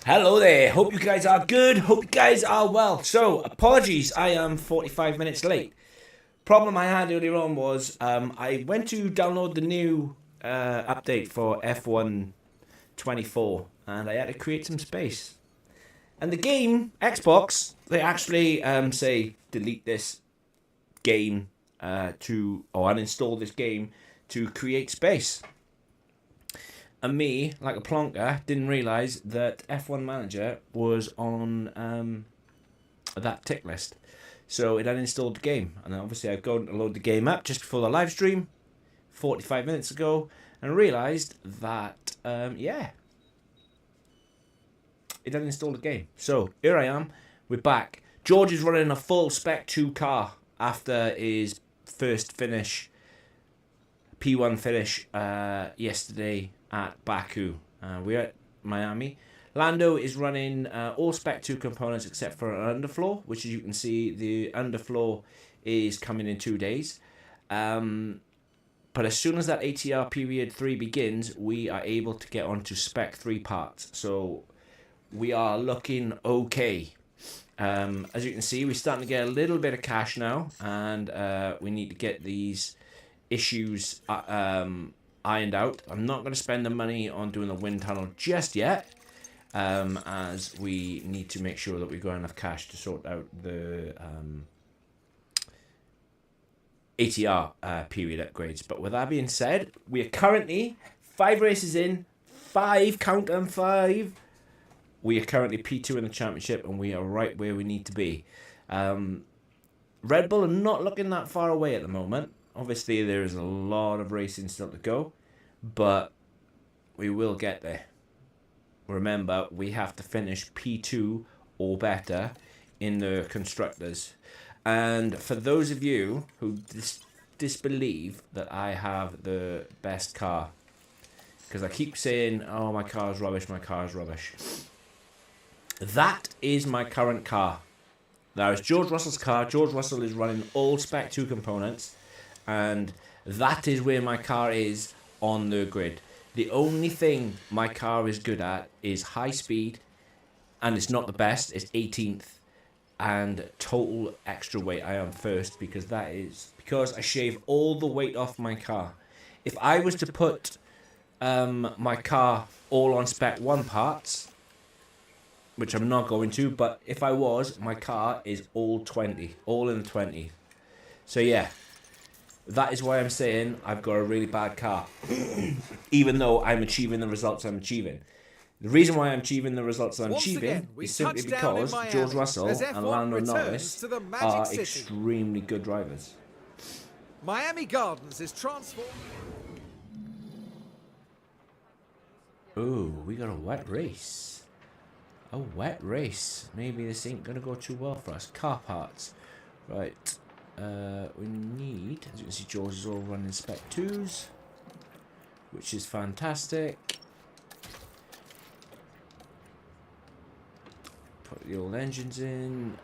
Hello there, hope you guys are good, hope you guys are well. So, apologies, I am 45 minutes late. Problem I had earlier on was I went to download the new update for F1 24 and I had to create some space. And the game, Xbox, they actually say delete this game or uninstall this game to create space. And me, like a plonker, didn't realise that F1 Manager was on that tick list. So it uninstalled the game. And then obviously I've gone to load the game up just before the live stream, 45 minutes ago, and realised that, it uninstalled the game. So here I am, we're back. George is running a full Spec 2 car after his first finish, P1 finish yesterday at Baku. We're at Miami. Lando is running all Spec 2 components except for an underfloor, which as you can see, the underfloor is coming in 2 days. But as soon as that ATR period 3 begins, we are able to get onto Spec 3 parts. So we are looking okay. As you can see, we're starting to get a little bit of cash now, and we need to get these issues ironed out. I'm not going to spend the money on doing the wind tunnel just yet, as we need to make sure that we've got enough cash to sort out the ATR period upgrades. But with that being said, we are currently 5 races in, 5, count them 5. We are currently P2 in the championship, and we are right where we need to be. Red Bull are not looking that far away at the moment. Obviously, there is a lot of racing still to go, but we will get there. Remember, we have to finish P2 or better in the constructors. And for those of you who disbelieve that I have the best car, because I keep saying, oh, my car is rubbish, my car is rubbish. That is my current car. That is George Russell's car. George Russell is running all Spec 2 components, and that is where my car is on the grid. The only thing my car is good at is high speed, and it's not the best, it's 18th, and total extra weight. I am first because I shave all the weight off my car. If I was to put my car all on Spec 1 parts, which I'm not going to, but if I was, my car is all 20, all in the 20. So yeah, that is why I'm saying I've got a really bad car, even though I'm achieving the results I'm achieving. The reason why I'm achieving the results I'm achieving is simply because George Russell and Lando Norris are extremely good drivers. Miami Gardens is transformed. Ooh, we got a wet race. A wet race. Maybe this ain't gonna go too well for us. Car parts. Right. We need, as you can see, George is all running Spec 2s, which is fantastic. Put the old engines in.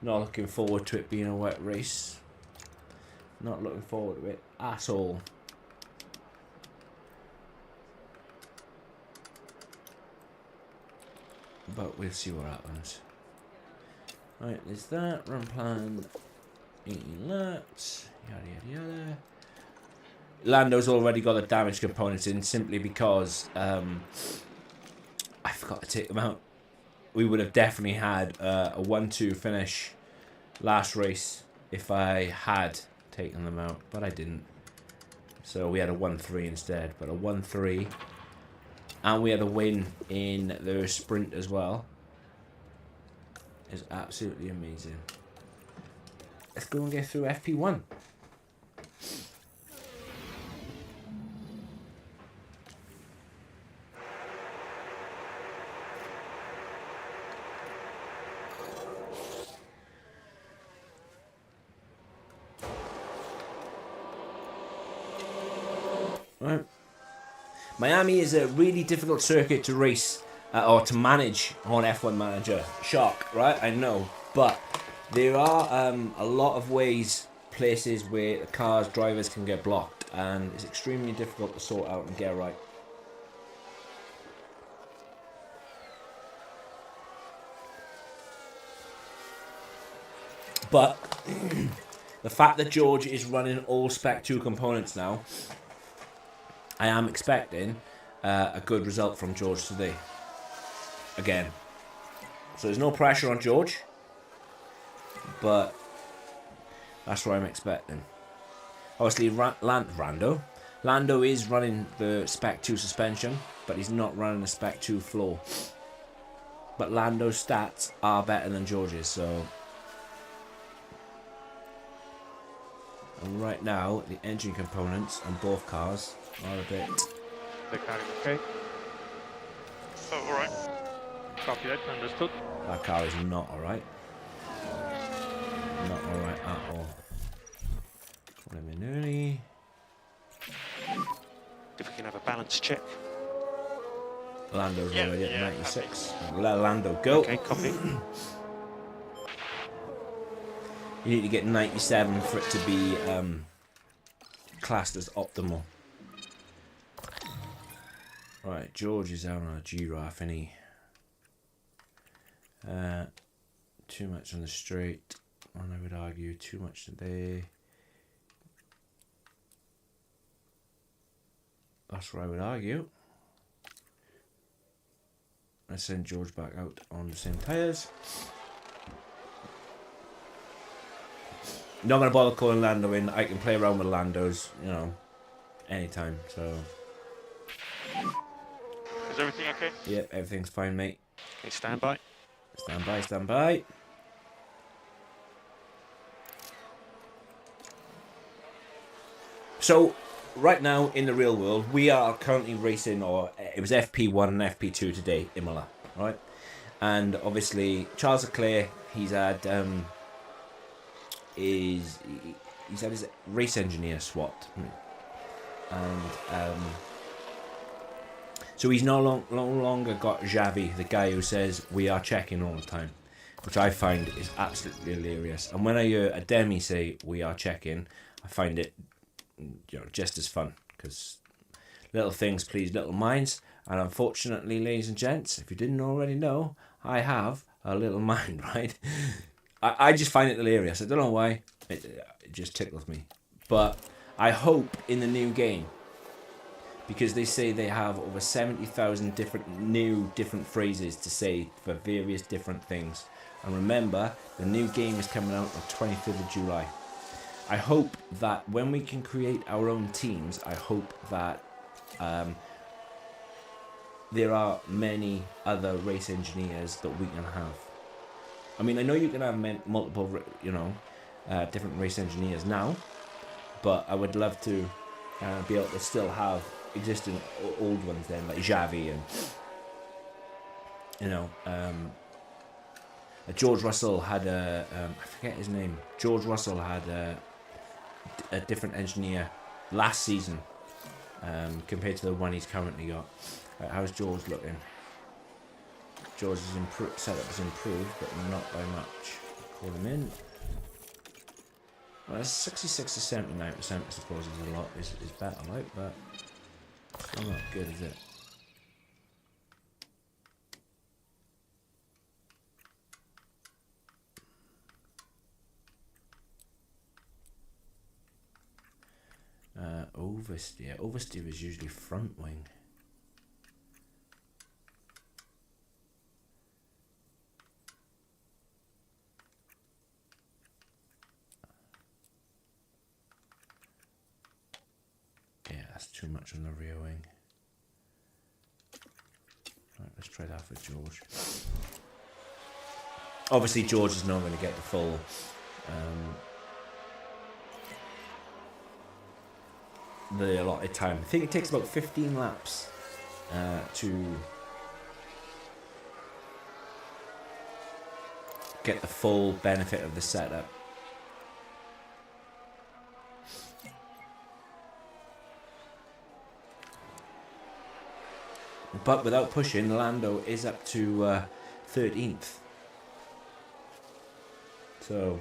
Not looking forward to it being a wet race. Not looking forward to it at all. But we'll see what happens. Right, there's that. Run plan 18 laps. Yada yada yada. Lando's already got the damage components in simply because I forgot to take them out. We would have definitely had a 1-2 finish last race if I had taken them out, but I didn't. So we had a 1-3 instead, but a 1-3. And we had a win in the sprint as well. Is absolutely amazing. Let's go and get through FP1. Right. Miami is a really difficult circuit to race or to manage on F1 Manager. Shock, right? I know. But there are a lot of places where the drivers can get blocked, and it's extremely difficult to sort out and get right. But the fact that George is running all Spec 2 components now, I am expecting a good result from George today. Again. So there's no pressure on George, but that's what I'm expecting. Obviously, Lando is running the Spec 2 suspension, but he's not running the Spec 2 floor. But Lando's stats are better than George's, so... And right now, the engine components on both cars are a bit... The car is okay. Oh, alright. Copy that, understood. That car is not alright. Not alright at all. Preliminary. If we can have a balance check. Lando's already at 96. Let Lando go. Okay, copy. You need to get 97 for it to be classed as optimal. Right, George is out on a giraffe, isn't he? Too much on the straight, and I would argue too much today. That's what I would argue. I send George back out on the same tyres. Not going to bother calling Lando in. I can play around with Lando's, you know, anytime, so... Is everything okay? Yeah, everything's fine, mate. Okay, stand by. Stand by, stand by. So, right now in the real world, we are currently racing, or it was FP1 and FP2 today, Imola, right? And obviously, Charles Leclerc, he's had he's had his race engineer swapped, and so he's no longer got Xavi, the guy who says we are checking all the time, which I find is absolutely hilarious. And when I hear Ademi say we are checking, I find it, you know, just as fun, because little things please little minds. And unfortunately, ladies and gents, if you didn't already know, I have a little mind, right? I just find it hilarious. I don't know why. It just tickles me. But I hope in the new game, because they say they have over 70,000 different phrases to say for various different things. And remember, the new game is coming out on 25th of July. I hope that when we can create our own teams, I hope that there are many other race engineers that we can have. I mean, I know you can have multiple, you know, different race engineers now, but I would love to be able to still have existing old ones then, like Xavi and, you know, George Russell had a, I forget his name, George Russell had a different engineer last season compared to the one he's currently got. How's George looking? George's setup has improved, but not by much. Call him in. Well, 66 to 79%, I suppose, is a lot. Is better, like, but still not good, is it? Oversteer. Oversteer is usually front wing. Yeah, that's too much on the rear wing. Right, let's try that for George. Obviously, George is not going to get the full the allotted time. I think it takes about 15 laps to get the full benefit of the setup. But without pushing, Lando is up to 13th. So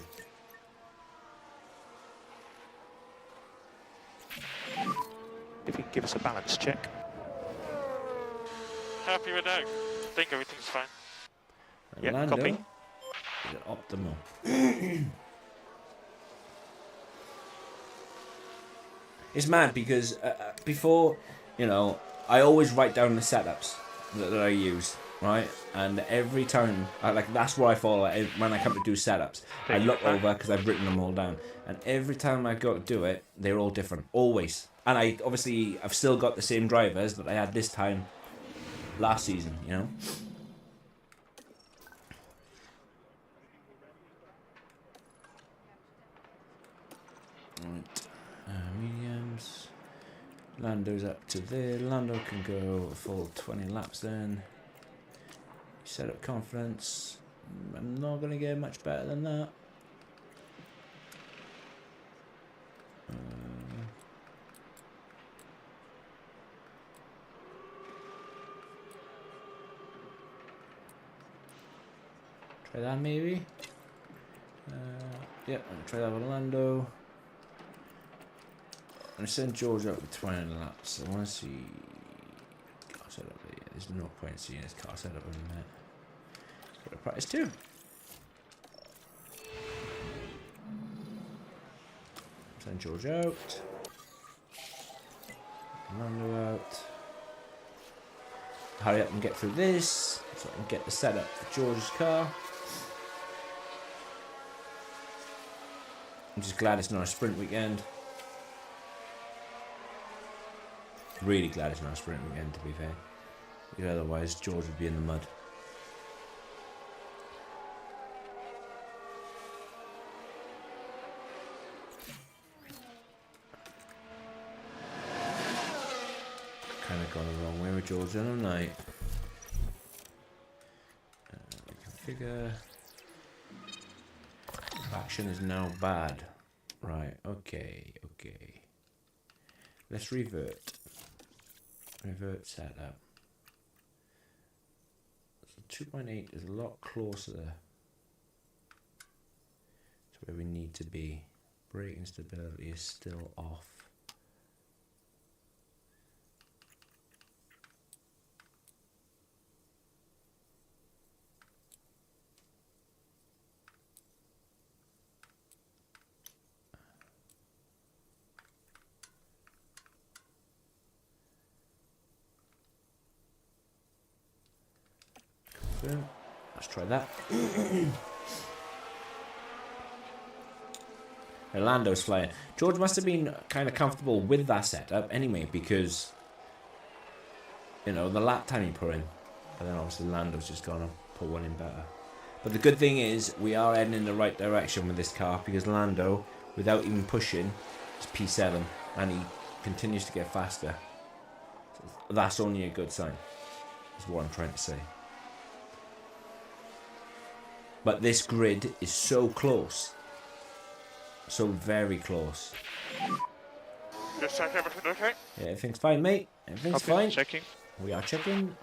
If you can give us a balance check. Happy with that. I think everything's fine. Yeah, Lando copy. is optimal. It's mad because before, I always write down the setups that I use, right? And every time, that's what I follow when I come to do setups. I look over because I've written them all down, and every time I go to do it, they're all different, always. And I've still got the same drivers that I had this time last season, Right, mediums. Lando's up to there. Lando can go a full 20 laps then. Set up confidence. I'm not going to get much better than that. Try that maybe. Yep, I'm going to try that with Lando. I'm going to send George up with 20 laps. I want to see car setup. Yeah, there's no point seeing his car setup in a minute. Got a practice too. Send George out. Lando out. Hurry up and get through this so I can get the setup for George's car. I'm just glad it's not a sprint weekend. Really glad it's not a sprint weekend, to be fair. Because otherwise George would be in the mud. Kind of gone the wrong way with George, haven't I? Configure. Traction is now bad. Right, okay. Let's revert. Revert setup. So 2.8 is a lot closer to where we need to be. Braking stability is still off. Let's try that. Lando's flying. George must have been kind of comfortable with that setup anyway, because the lap time he put in. But then obviously Lando's just gonna put one in better. But the good thing is we are heading in the right direction with this car, because Lando, without even pushing, is P7 and he continues to get faster. So that's only a good sign. Is what I'm trying to say. But this grid is so close. So very close. Just check everything okay? Yeah, everything's fine, mate. Everything's fine. Checking. We are checking.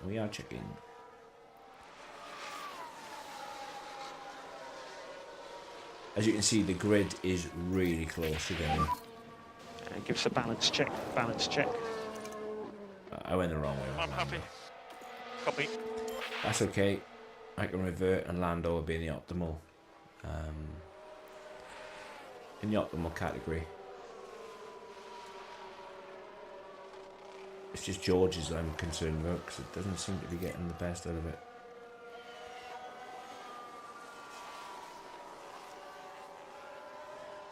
As you can see, the grid is really close again. And give us a balance check. I went the wrong way. I'm happy. Copy. That's okay. I can revert and Lando will be in the optimal category. It's just George's I'm concerned about, because it doesn't seem to be getting the best out of it.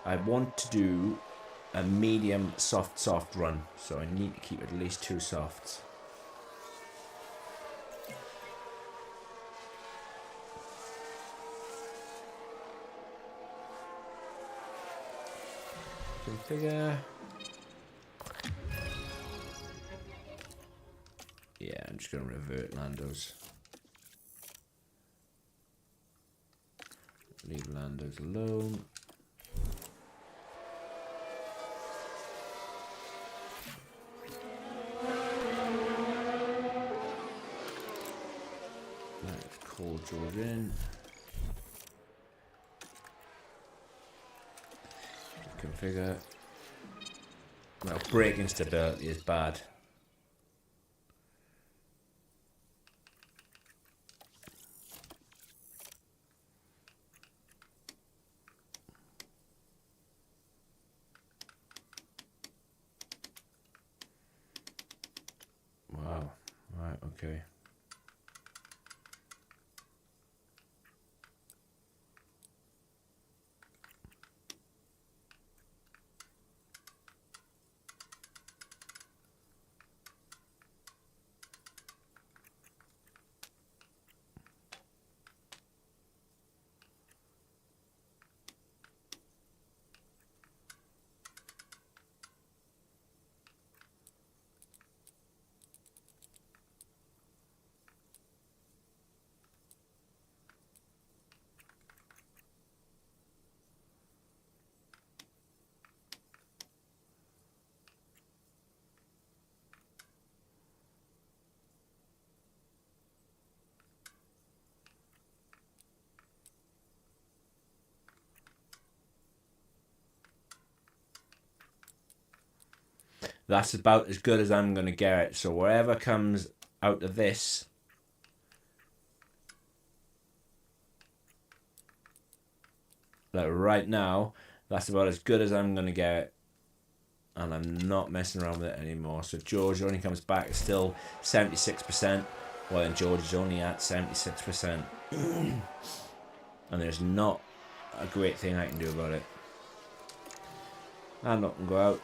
I want to do a medium soft run, so I need to keep at least 2 softs. Configure. Yeah, I'm just going to revert Lando's. Leave Lando's alone. Let's call George in. Configure. Well, braking stability is bad. okay. That's about as good as I'm going to get it. So whatever comes out of this, like right now, that's about as good as I'm going to get it. And I'm not messing around with it anymore. So if George only comes back, it's still 76%. Well, then George is only at 76%. And there's not a great thing I can do about it. I'm not going to go out.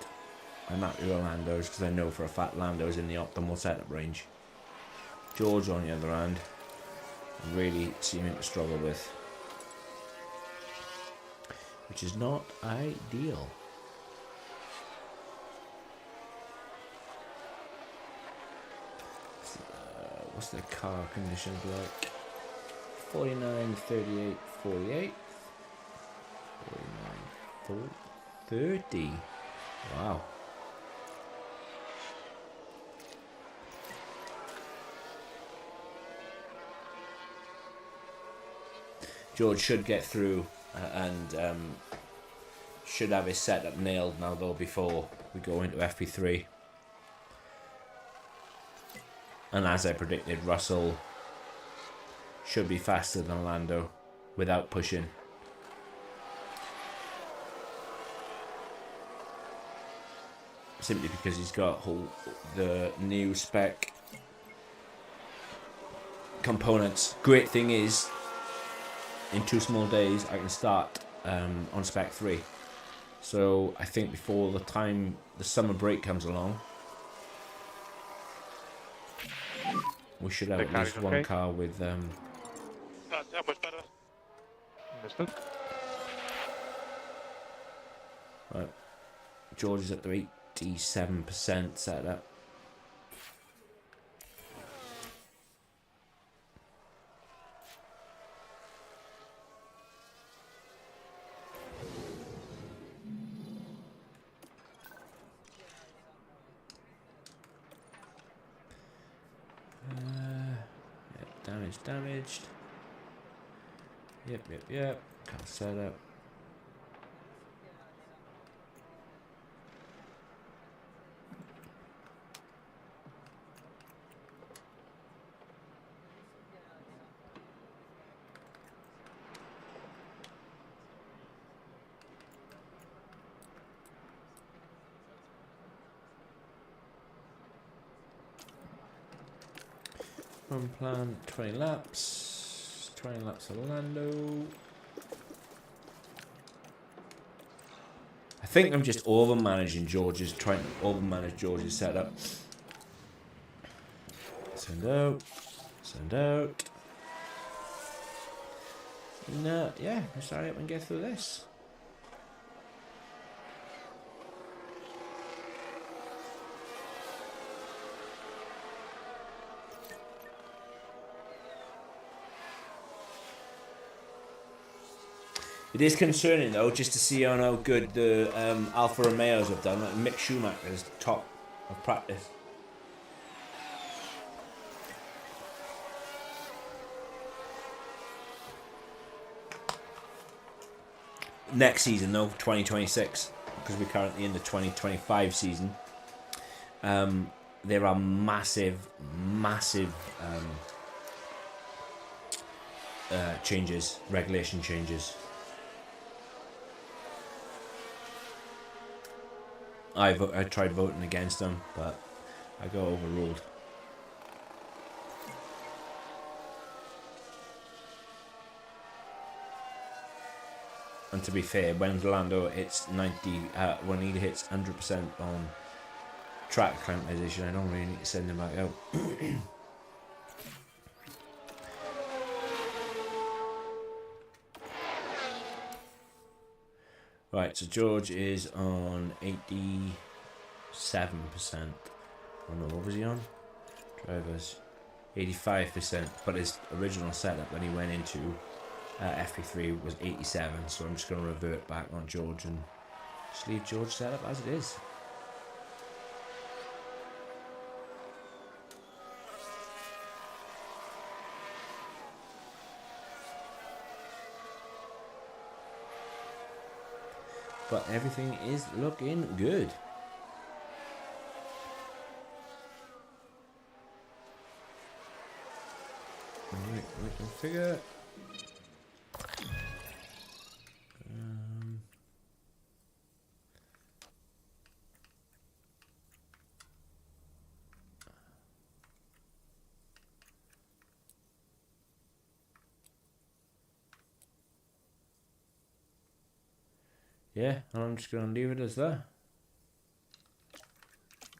I'm happy with Lando's because I know for a fact Lando's in the optimal setup range. George, on the other hand, really seeming to struggle with, which is not ideal. What's the car conditions like? 49, 38, 48. 49, 30. Wow. George should get through and should have his setup nailed now though before we go into FP3. And as I predicted, Russell should be faster than Lando without pushing. Simply because he's got the new spec components. Great thing is, in 2 small days, I can start on spec 3. So I think before the time the summer break comes along, we should have at least one car with That's how much better. Understood. right. George is at the 87% setup. Damaged. Yep. Car setup. One plan, 20 laps. 20 laps of Lando. I think I'm just over-managing George's, trying to over-manage George's setup. Send out. No, yeah, let's hurry up and get through this. It is concerning though, just to see how good the Alfa Romeos have done. Like Mick Schumacher's top of practice. Next season though, 2026, because we're currently in the 2025 season. There are massive changes, regulation changes. I tried voting against them, but I got overruled. And to be fair, when Lando hits 90, when he hits 100% on track acclimatization, I don't really need to send him back out. Right, so George is on 87%. Oh no, what was he on? Drivers. 85%, but his original setup when he went into FP3 was 87, so I'm just going to revert back on George and just leave George setup as it is. But everything is looking good. Alright, we can figure. Yeah, I'm just going to leave it as that.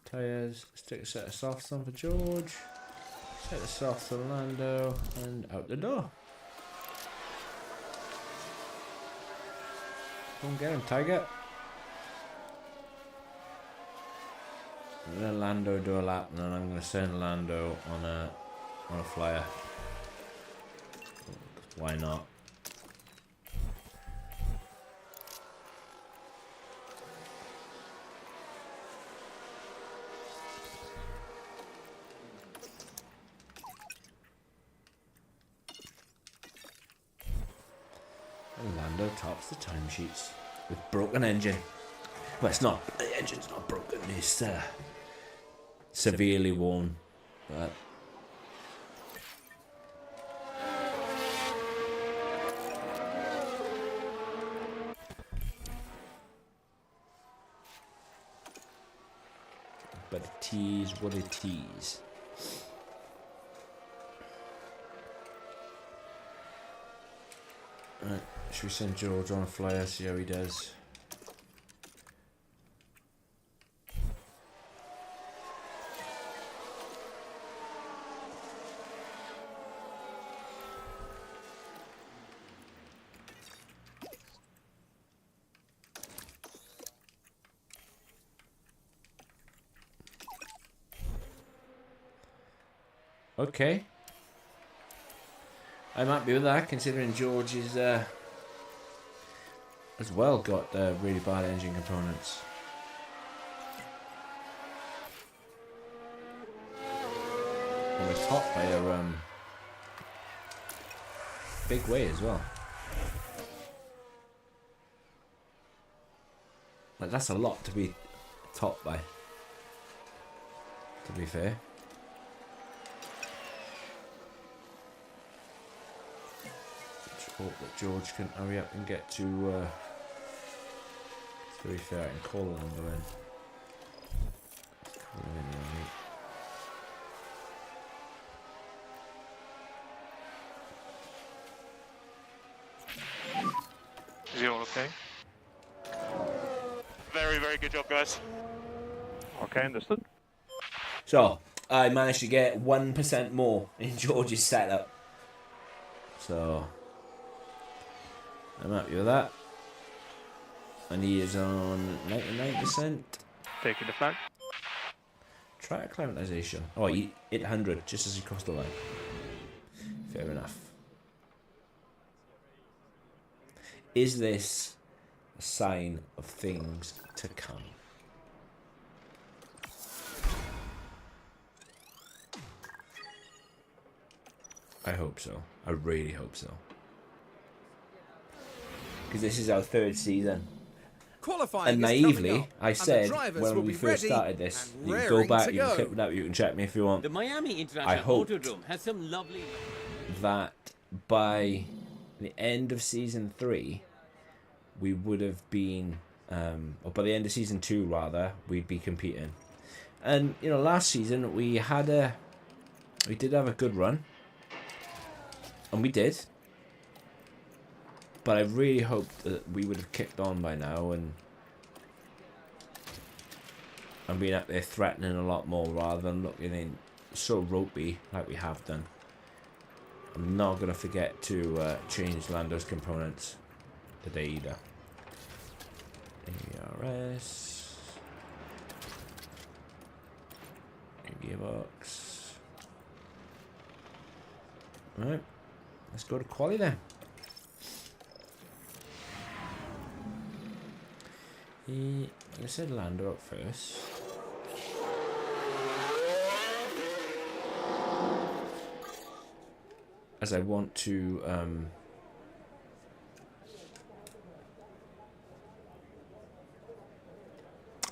Tyres, stick a set of softs on for George. Set the softs on Lando, and out the door. Go and get him, Tiger. I'm going to Lando do a lap, and then I'm going to send Lando on a flyer. Why not? And Lando tops the timesheets with broken engine. Well, it's not. The engine's not broken. It's severely worn. But it is what it is. Right, should we send George on a flyer, see how he does? Okay. I'm happy with that, considering George is as well got really bad engine components. And we're top by a big way as well. Like, that's a lot to be top by, to be fair. Hope that George can hurry up and get to be fair, I can call Lando in. Call him in, right? Is he all okay? Very, very good job, guys. Okay, understood. So, I managed to get 1% more in George's setup. So, I'm happy with that. And he is on 99%. Taking the flag. Track acclimatization. Oh, he hit 100 just as he crossed the line. Fair enough. Is this a sign of things to come? I hope so. I really hope so. Because this is our third season. Qualifying And naively, I said when we first started this, you can go back, you can clip it up, you can check me if you want. The Miami International Autodrome has some lovely... That by the end of season 3, we would have been, or by the end of season 2 rather, we'd be competing. And you know, last season we did have a good run, and we did. But I really hope that we would have kicked on by now and been up there threatening a lot more rather than looking in so ropey like we have done. I'm not going to forget to change Lando's components today either. ARS. Gearbox. Right. Let's go to quali then. I said Lando up first. As I want to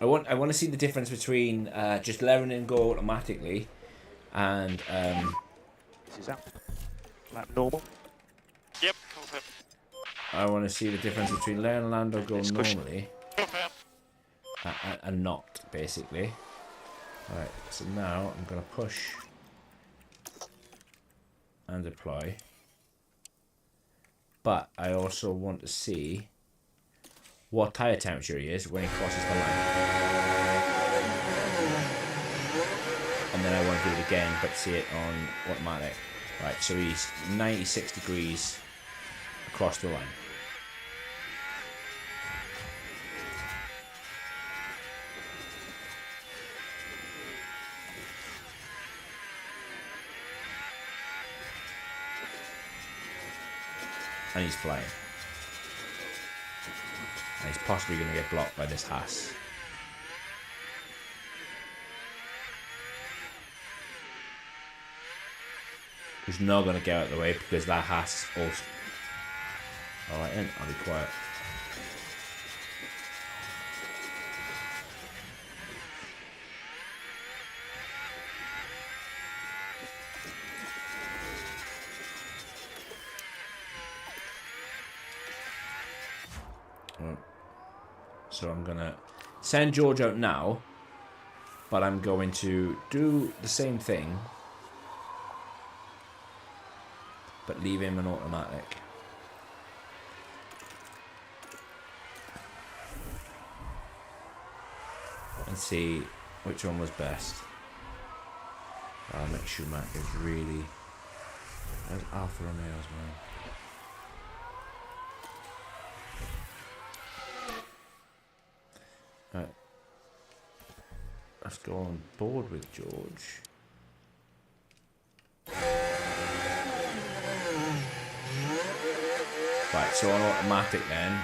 I want to see the difference between just letting him go automatically and This is up. Lap normal. Yep, confirm. I want to see the difference between letting Lando go normally and not, basically. Alright, so now I'm going to push and apply. But I also want to see what tyre temperature he is when he crosses the line. And then I want to do it again, but see it on automatic. Right, so he's 96 degrees across the line. And he's flying. And he's possibly going to get blocked by this Haas. Who's not going to get out of the way because that Haas is also... Alright then, I'll be quiet. So I'm going to send George out now, but I'm going to do the same thing, but leave him an automatic. And see which one was best. Mick Schumacher is really... There's Alfa Romeos, man. Right. Let's go on board with George. Right, so on automatic then,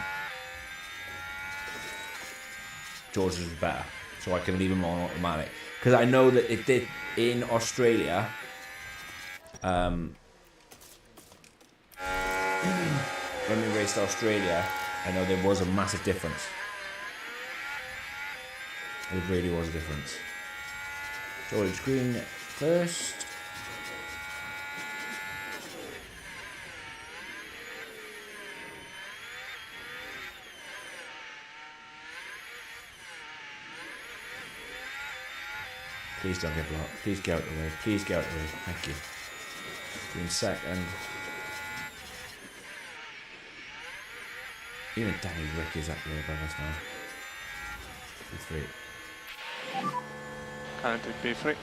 George is better. So I can leave him on automatic. Because I know that it did in Australia. When we raced Australia, I know there was a massive difference. It really was a difference. George Green first. Please don't get blocked. Please get out of the way. Please get out of the way. Thank you. Green second. Even Danny Rick is up there above us now. P3. Currently P3.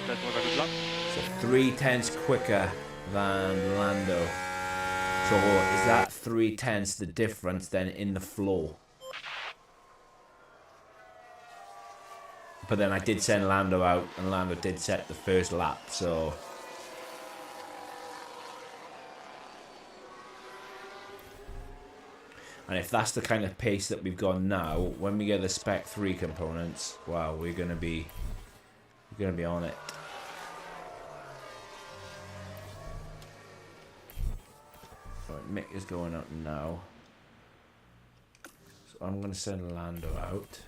That was a good luck. So 3/10 quicker than Lando. So is that 3/10 the difference then in the floor? But then I did send Lando out, and Lando did set the first lap, so... And if that's the kind of pace that we've got now, when we get the Spec 3 components, wow, we're gonna be on it. Right, Mick is going up now. So I'm gonna send Lando out.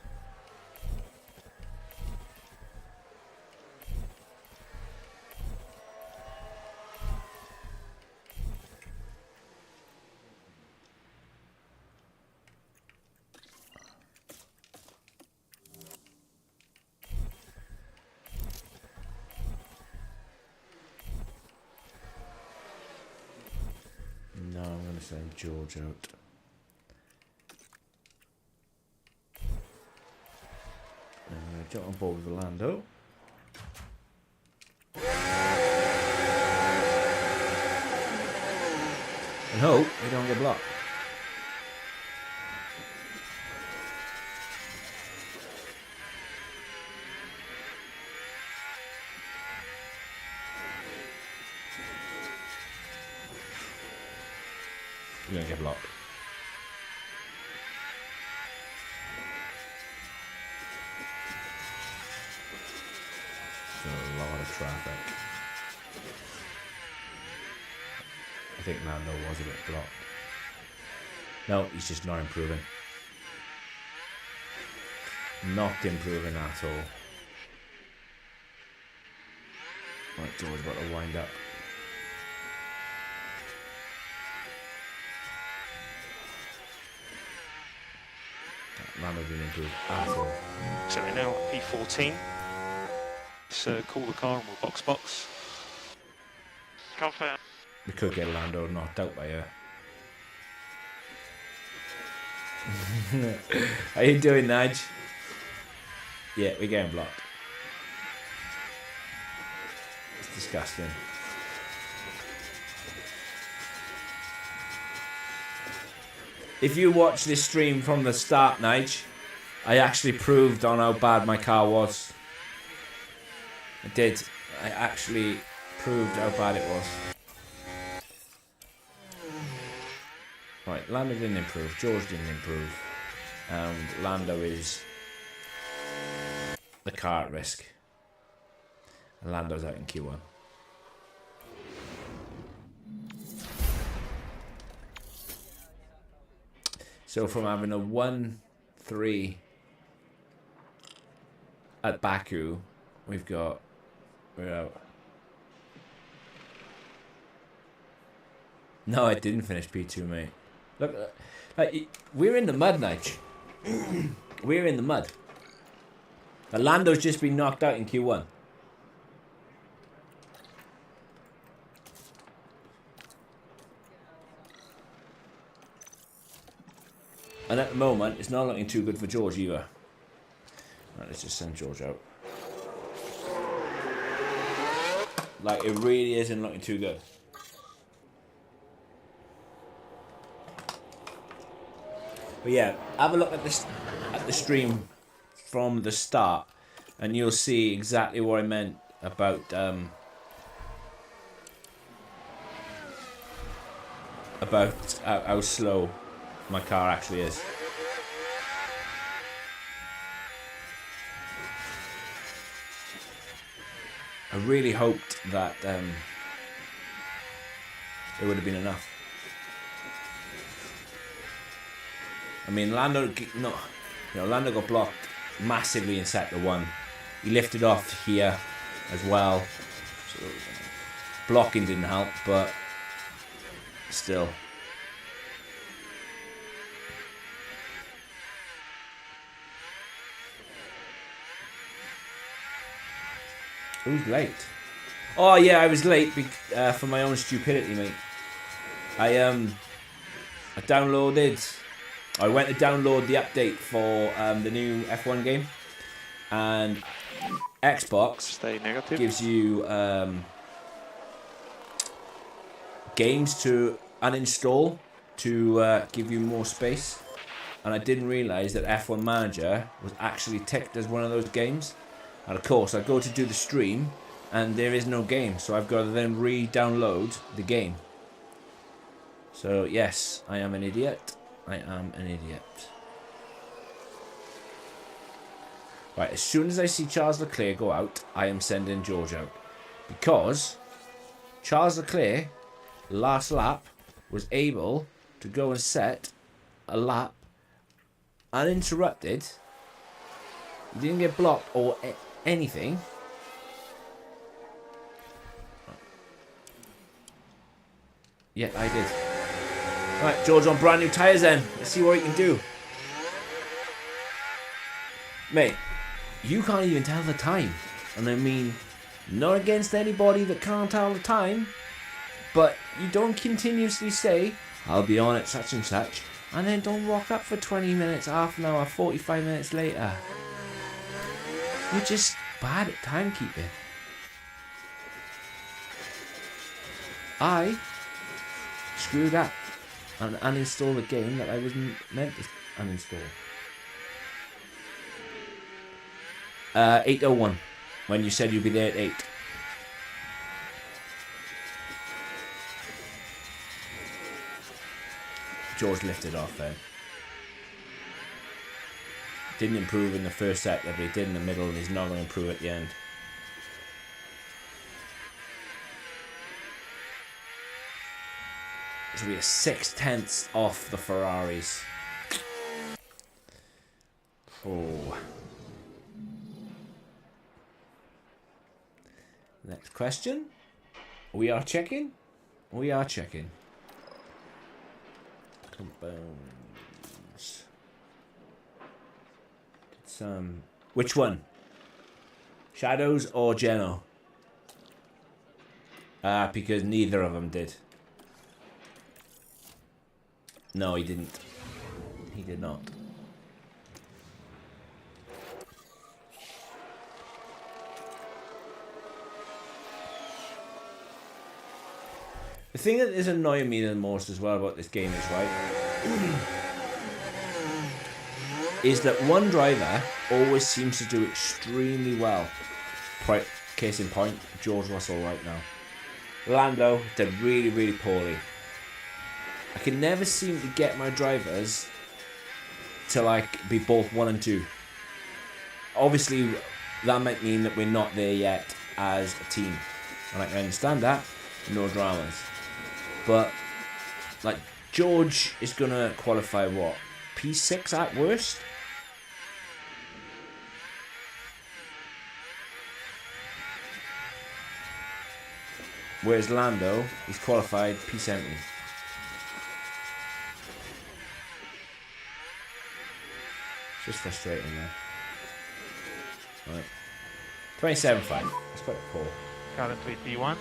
send George out. I'm going to jump on board with Lando. And hope we don't get blocked. We're going to get blocked. There's a lot of traffic. I think Lando was a bit blocked. No, he's just not improving. Not improving at all. Right, George about to wind up. Lando didn't improve at all. So we're now at P14. So call the car and we'll box. Confirm. We could get Lando knocked out by her. How you doing, Nige? Yeah, we're getting blocked. It's disgusting. If you watch this stream from the start, Nige, I actually proved on how bad my car was. I did. I actually proved how bad it was. Right, Lando didn't improve, George didn't improve, and Lando is the car at risk. And Lando's out in Q1. So from having a 1-3 at Baku, we've got, we're out. No, I didn't finish P2, mate. Look, like, we're in the mud, Nige. We're in the mud. The Lando's just been knocked out in Q1. And at the moment, it's not looking too good for George either. Right, let's just send George out. Like, it really isn't looking too good. But yeah, have a look at this at the stream from the start, and you'll see exactly what I meant about how slow my car actually is. I really hoped that it would have been enough. I mean, Lando got blocked massively in sector 1. He lifted off here as well. So blocking didn't help, but still. Who's late? Oh yeah, I was late for my own stupidity, mate. I went to download the update for the new F1 game, and Xbox gives you games to uninstall to give you more space, and I didn't realise that F1 Manager was actually ticked as one of those games. And of course, I go to do the stream, and there is no game, so I've got to then re-download the game. So yes, I am an idiot. I am an idiot. Right, as soon as I see Charles Leclerc go out, I am sending George out. Because Charles Leclerc, last lap, was able to go and set a lap uninterrupted. He didn't get blocked or anything. Yeah, I did. Right, George on brand new tyres then. Let's see what he can do. Mate, you can't even tell the time. And I mean, not against anybody that can't tell the time, but you don't continuously say I'll be on at such and such, and then don't rock up for 20 minutes, half an hour, 45 minutes later. You're just bad at timekeeping. I screwed up and uninstalled a game that I wasn't meant to uninstall. 8:01, when you said you'd be there at 8. George lifted off then. Didn't improve in the first sector, but he did in the middle, and he's not going to improve at the end. So we are 6/10 off the Ferraris. Oh. Next question. We are checking. We are checking. Compounds. Which one? Shadows or Geno? Because neither of them did. No, he didn't. He did not. The thing that is annoying me the most as well about this game is, right, is that one driver always seems to do extremely well. Case in point, George Russell right now. Lando did really, really poorly. I can never seem to get my drivers to like be both 1 and 2. Obviously, that might mean that we're not there yet as a team, and I can understand that. No dramas. But like George is gonna qualify what? P6 at worst. Whereas Lando, he's qualified P70. It's just frustrating, man. Right. 27.5. That's quite poor. Currently P1.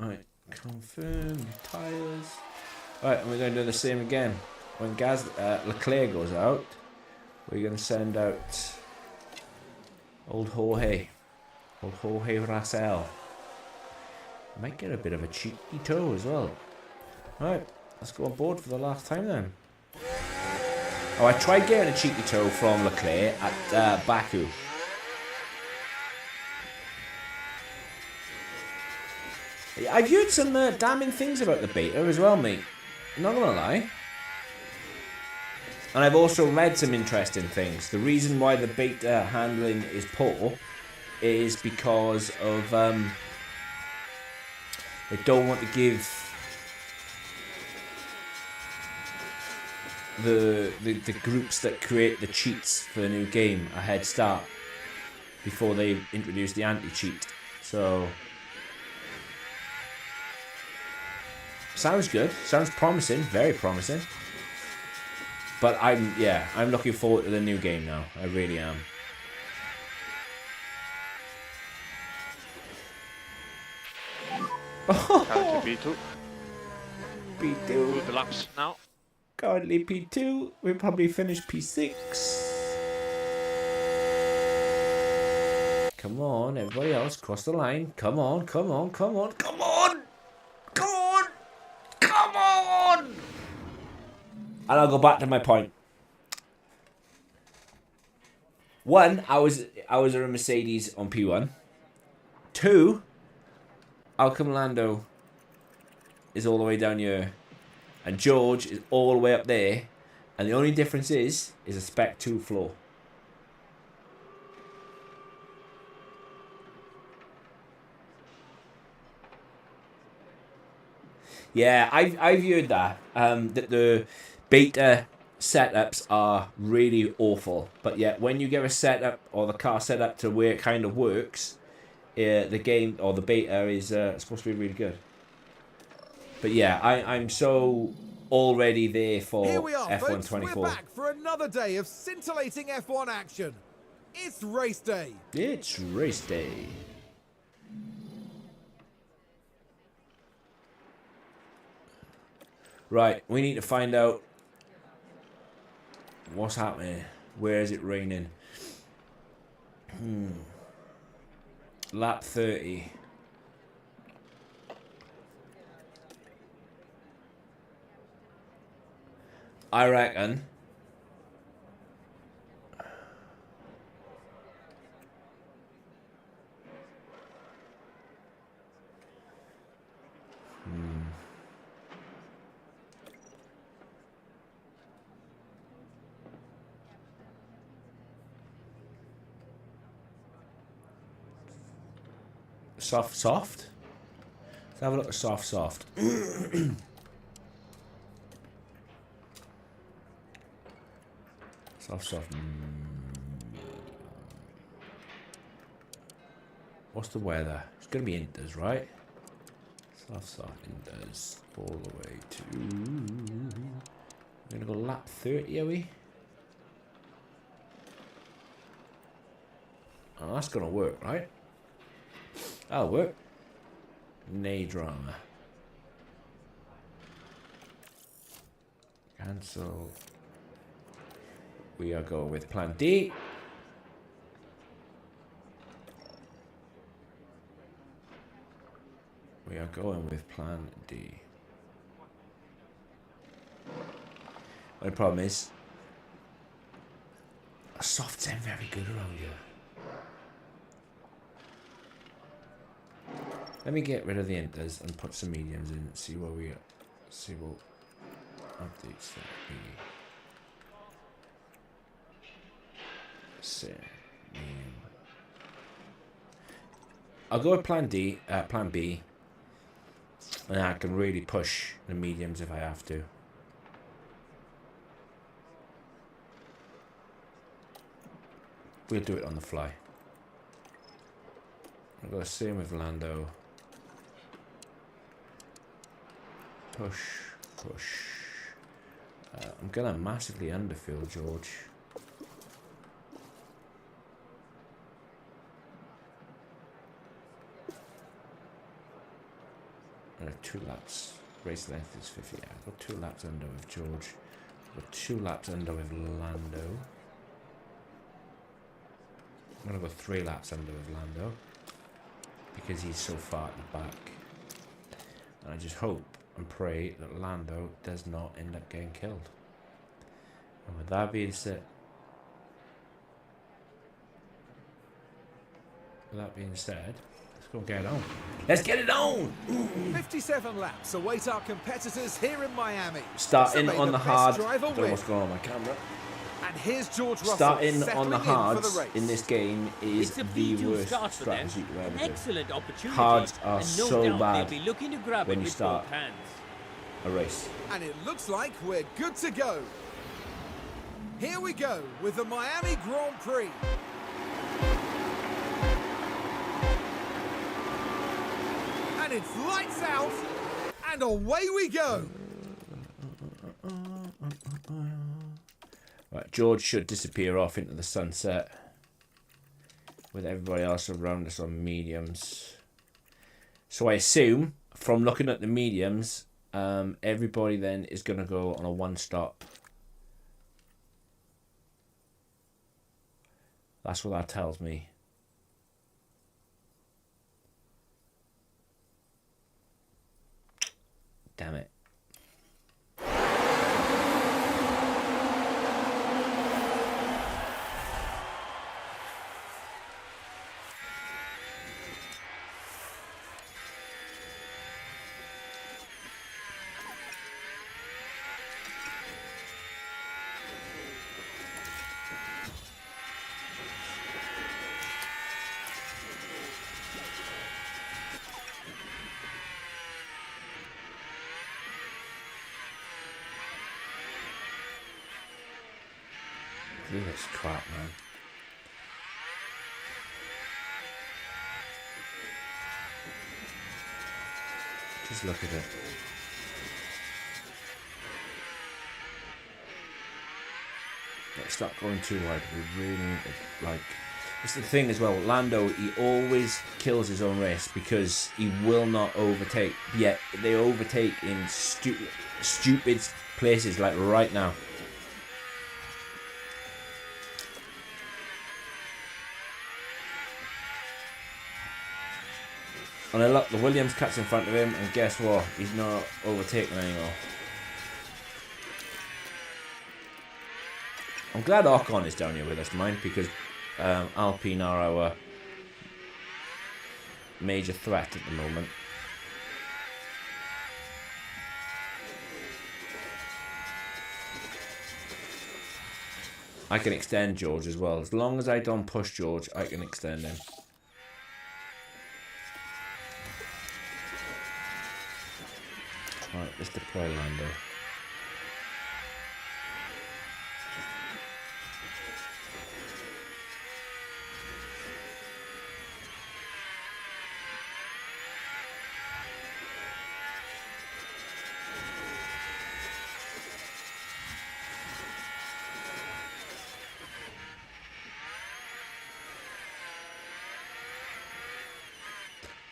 Alright, confirm new tyres. Alright, and we're going to do the same again. When Leclerc goes out, we're going to send out old Jorge Russell. Might get a bit of a cheeky toe as well. Alright, let's go on board for the last time then. Oh, I tried getting a cheeky toe from Leclerc at Baku. I've heard some damning things about the beta as well, mate. I'm not gonna lie. And I've also read some interesting things. The reason why the beta handling is poor is because of they don't want to give the groups that create the cheats for the new game a head start before they introduce the anti-cheat. So sounds good. Sounds promising. Very promising. But I'm looking forward to the new game now. I really am. Currently P2. P2. With the laps now. Currently P2. We'll probably finish P6. Come on, everybody else, cross the line. Come on, come on, come on, come on! Come on! Come on! And I'll go back to my point. 1, I was a Mercedes on P1. 2, how come Lando is all the way down here and George is all the way up there, and the only difference is a Spec 2 floor. Yeah, I've heard that that the beta setups are really awful, but yet when you get a setup or the car set up to where it kind of works, the game or the beta is supposed to be really good. But yeah, I'm so already there for Here we are, F1 folks. 24. We're back for another day of scintillating F1 action. It's race day. It's race day. Right, we need to find out what's happening. Where is it raining? Lap 30. I reckon soft. Let's have a look at soft. Soft, What's the weather? It's gonna be Inters, right? Soft Inters all the way to. We're gonna go lap 30, are we? Oh, that's gonna work, right? That'll work. No drama. Cancel. We are going with plan D. We are going with plan D. My problem is, softs ain't very good around here. Let me get rid of the Inters and put some mediums in and see where we are. See what updates that be. Set medium. I'll go with plan D, plan B. And I can really push the mediums if I have to. We'll do it on the fly. I'll go the same with Lando. Push. I'm gonna massively underfill George. 2 laps. Race length is 50. Yeah, I've got 2 laps under with George. I've got 2 laps under with Lando. I'm gonna go 3 laps under with Lando because he's so far at the back. And I just hope and pray that Lando does not end up getting killed. And with that being said, let's go get it on. Let's get it on! 57 laps await our competitors here in Miami. Starting So may on the the best hard. driver Don't know win. what's going on my camera. And here's George Russell Starting settling on the in for hards the race. in this game is It's a the P2 worst start for them. strategy to An ever do. excellent opportunity. Hards are and no so doubt bad they'll be looking to grab when it you with start both hands. a race. And it looks like we're good to go. Here we go with the Miami Grand Prix. And it's lights out, and away we go. Right, George should disappear off into the sunset with everybody else around us on mediums. So I assume, from looking at the mediums, everybody then is going to go on a 1-stop. That's what that tells me. Damn it. Look at this crap, man. Just look at it. Let's stop going too wide. We really need to, like... It's the thing as well, Lando, he always kills his own race because he will not overtake. Yet they overtake in stupid places, like right now. And then look, the Williams cuts in front of him, and guess what? He's not overtaking anymore. I'm glad Ocon is down here with us, mind, because Alpine are our major threat at the moment. I can extend George as well. As long as I don't push George, I can extend him. Alright, let's deploy Lando.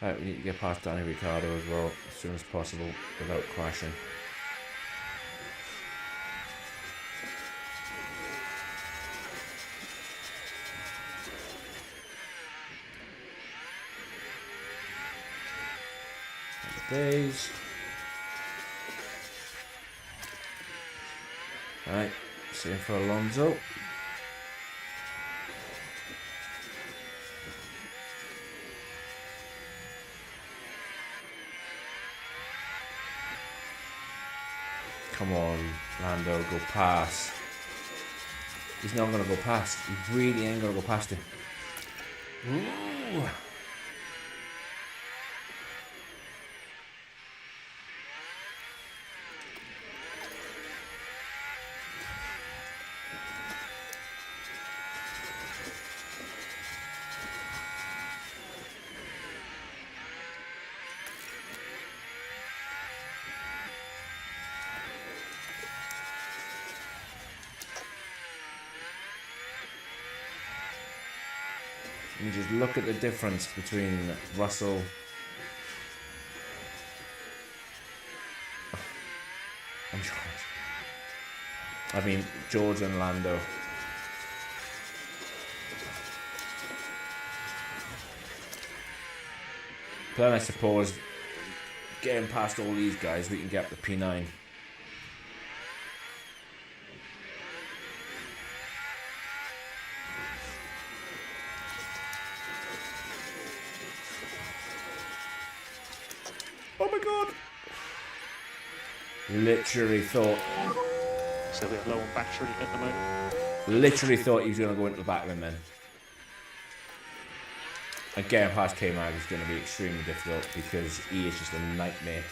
Right, we need to get past Danny Ricciardo as well as soon as possible without crashing. Days. Right, same for Alonso. Come on, Lando, go past. He's not going to go past. He really ain't going to go past him. Ooh. And just look at the difference between Russell. And George. I mean, George and Lando. Then I suppose, getting past all these guys, we can get up to P9. Oh my god! Literally thought. So we have low on battery at the moment. Literally thought he was going to go into the back of him then. And getting past K-Mag is going to be extremely difficult because he is just a nightmare.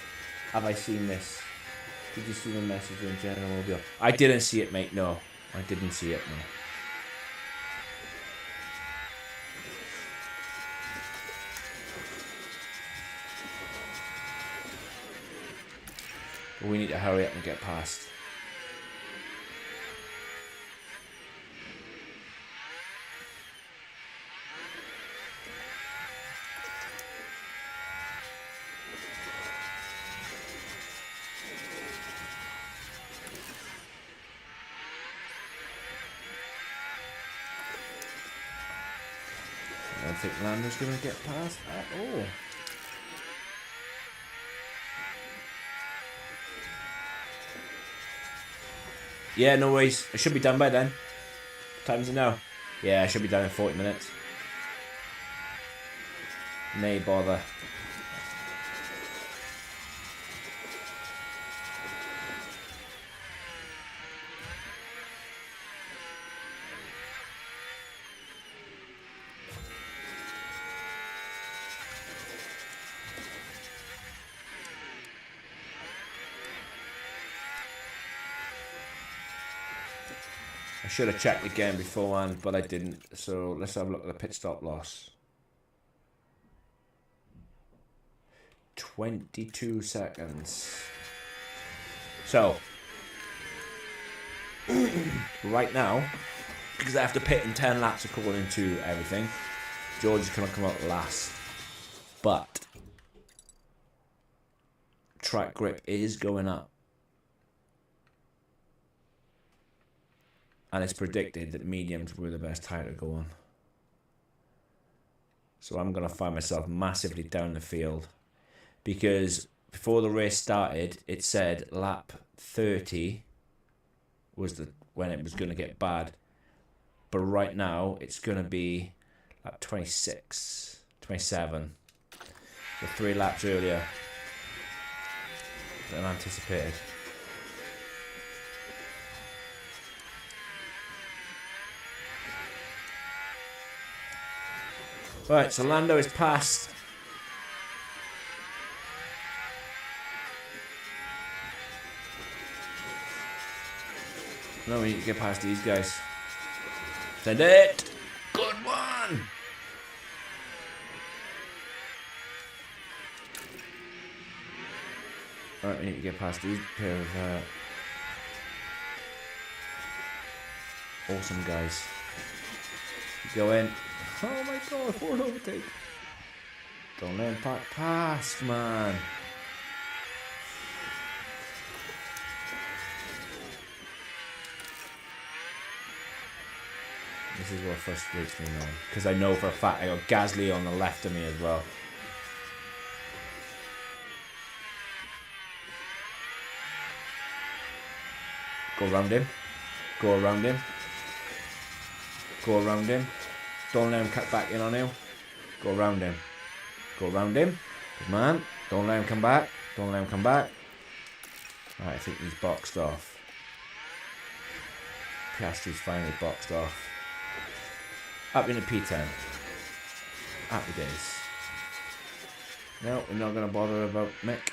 Have I seen this? Did you see the message in General Mobile? I didn't see it, mate. No. I didn't see it, no. But we need to hurry up and get past. I don't think Lando's going to get past at all. Yeah, no worries. I should be done by then. What time is it now? Yeah, I should be done in 40 minutes. Nay bother. I should have checked again beforehand, but I didn't. So let's have a look at the pit stop loss. 22 seconds. So Right now, because I have to pit in 10 laps according to everything, George is going to come out last. But track grip is going up. And it's predicted that mediums were the best tyre to go on. So I'm going to find myself massively down the field. Because before the race started, it said lap 30 was when it was going to get bad. But right now, it's going to be lap 26, 27. So 3 laps earlier than anticipated. Right, so Lando is passed. No, we need to get past these guys. Send it! Good one! Alright, we need to get past these pair of awesome guys. Go in. Oh my god, forward overtake. Don't let him pass, man. This is what frustrates me, man. Because I know for a fact I got Gasly on the left of me as well. Go around him. Go around him. Go around him. Don't let him cut back in on you. Go around him. Go around him. Good man. Don't let him come back. Don't let him come back. Alright, I think he's boxed off. Piastri's finally boxed off. Up in the P10. Happy days. No, we're not going to bother about Mick.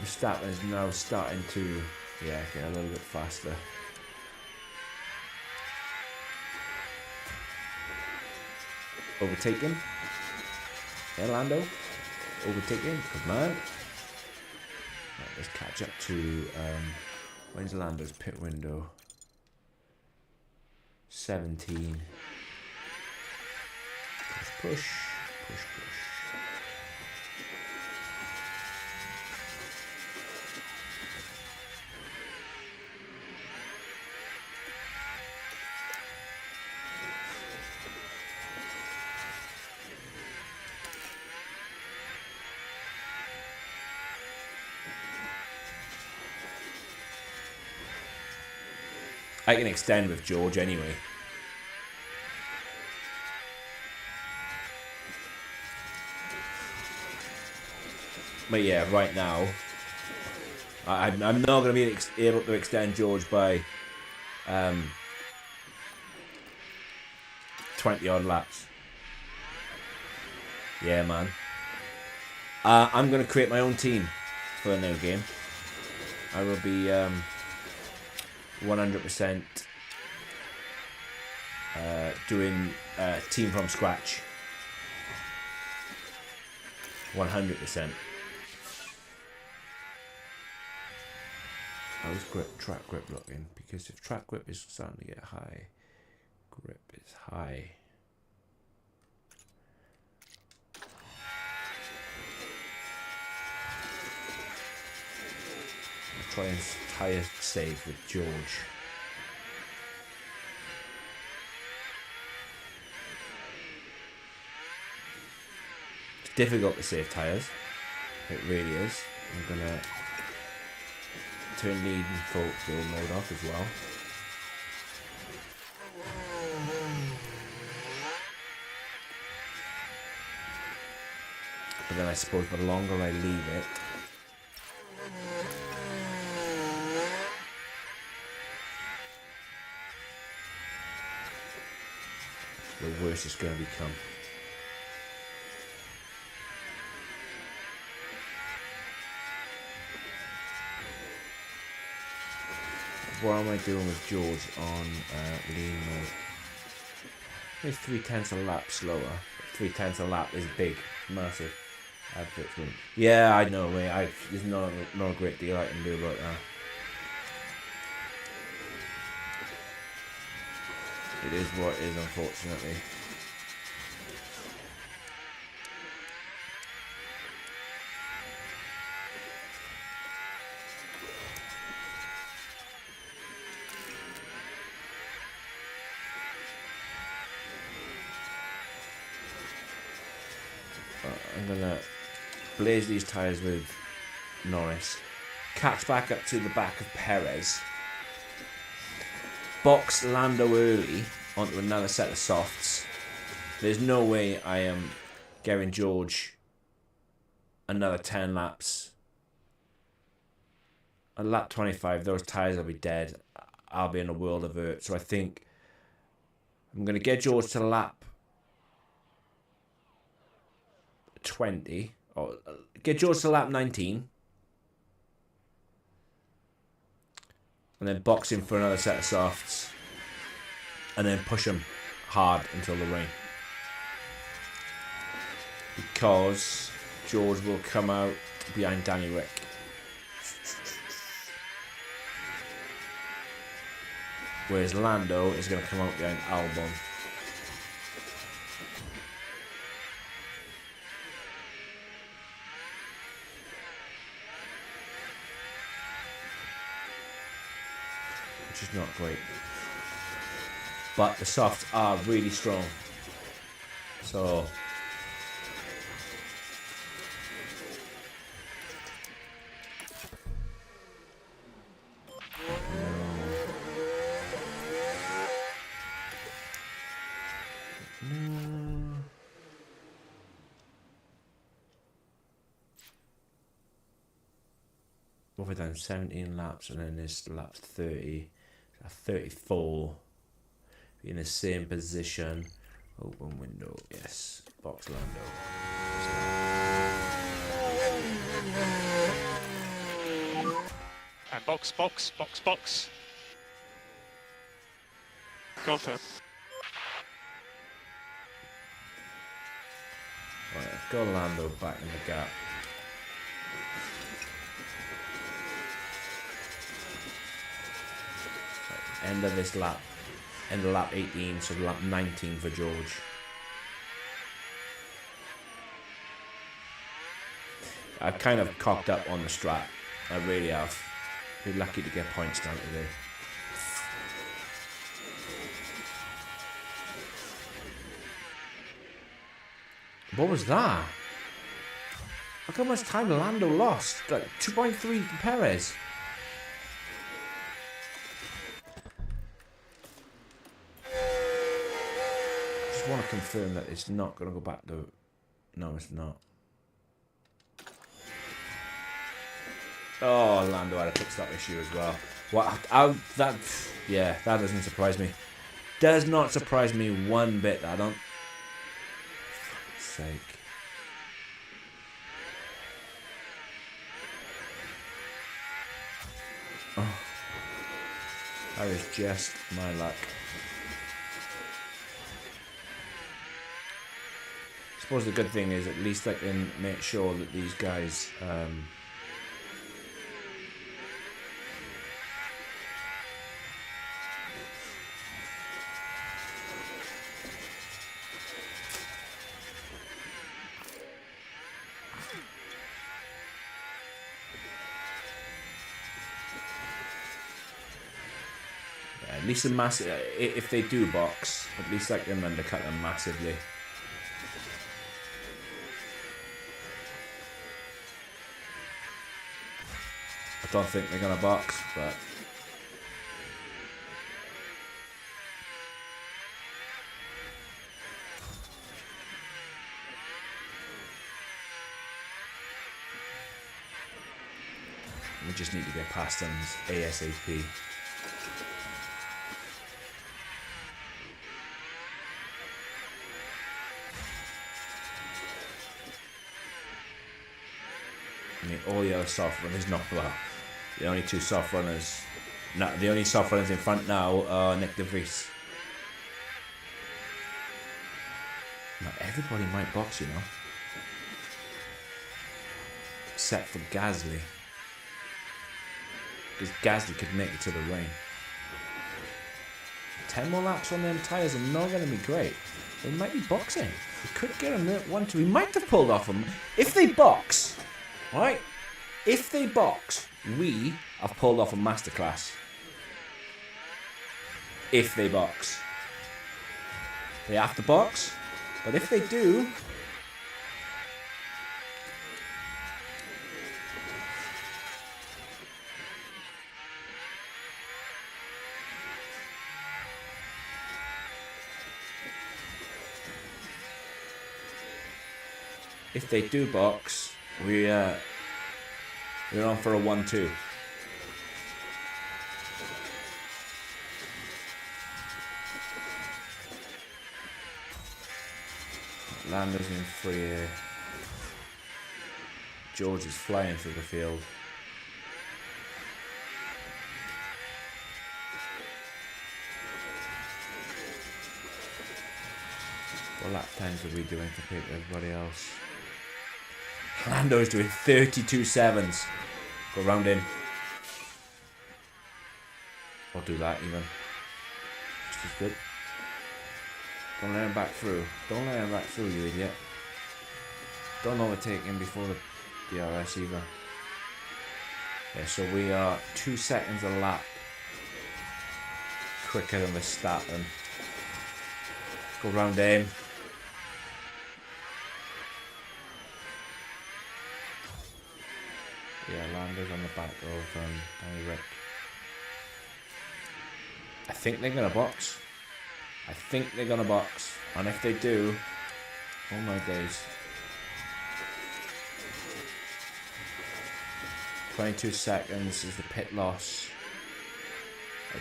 Verstappen is now starting to, get a little bit faster. Overtaken. Yeah, Lando. Overtaken. Good man. Right, let's catch up to, when's Lando's pit window? 17. Push. I can extend with George anyway. But yeah, right now, I'm not going to be able to extend George by 20 odd laps. Yeah, man. I'm going to create my own team for the new game. I will be 100% doing team from scratch. 100%. How's track grip looking? Because if track grip is starting to get high, grip is high. I'll try and tyre save with George. It's difficult to save tyres. It really is. I'm gonna turn lead and full mode off as well. But then I suppose the longer I leave it, the worse it's going to become. What am I doing with George on lean mode? It's 3/10 a lap slower. 3/10 a lap is big, massive. Advertisement. Yeah, I know. There's not a great deal I can do about that. It is what it is, unfortunately. I'm gonna blaze these tyres with Norris. Catch back up to the back of Perez. Box Lando early onto another set of softs. There's no way I am giving George another 10 laps. At lap 25, those tyres will be dead. I'll be in a world of hurt. So I think I'm going to get George to lap 20. Or get George to lap 19. And then box him for another set of softs. And then push him hard until the rain. Because George will come out behind Danny Rick. Whereas Lando is going to come out behind Albon. Which is not great. But the softs are really strong. So what have we done? 17 laps, and then this lap's 30. 34. In the same position. Open window. Yes. Box Lando. And box. Go for it. Right, I've got Lando back in the gap. End of this lap. End of lap 18, so lap 19 for George. I've kind of cocked up on the strat. I really have. Be lucky to get points down today. What was that? Look how much time Lando lost. Like 2.3 Perez. I want to confirm that it's not going to go back to... No, it's not. Oh, Lando had a pit stop issue as well. Yeah, that doesn't surprise me. Does not surprise me one bit. I don't... For fuck's sake. Oh. That is just my luck. I suppose the good thing is at least I can make sure that these guys at least a massive, if they do box, at least I can undercut them massively. I don't think they're gonna box, but we just need to get past them ASAP. I mean, all the other soft runners not well. The only two soft runners, the only soft runners in front now are Nick De Vries. Not everybody might box, you know. Except for Gasly. Because Gasly could make it to the rain. 10 more laps on them tyres are not going to be great. They might be boxing. We could get a minute 1-2. We might have pulled off them. If they box, right? If they box, we have pulled off a masterclass. If they box. They have to box. But if they do... If they do box, we're on for a 1-2. Lando's in free air. George is flying through the field. What lap times are we doing compared to everybody else? Lando's doing 32 sevens. Go round in. I'll do that even. Just as good. Don't let him back through. Don't let him back through, you idiot. Don't overtake him before the DRS either. Yeah, so we are 2 seconds a lap quicker than Verstappen. Go round him. Yeah, Lando's on the back of Danny Rick. I think they're going to box. I think they're going to box. And if they do, oh my days. 22 seconds is the pit loss.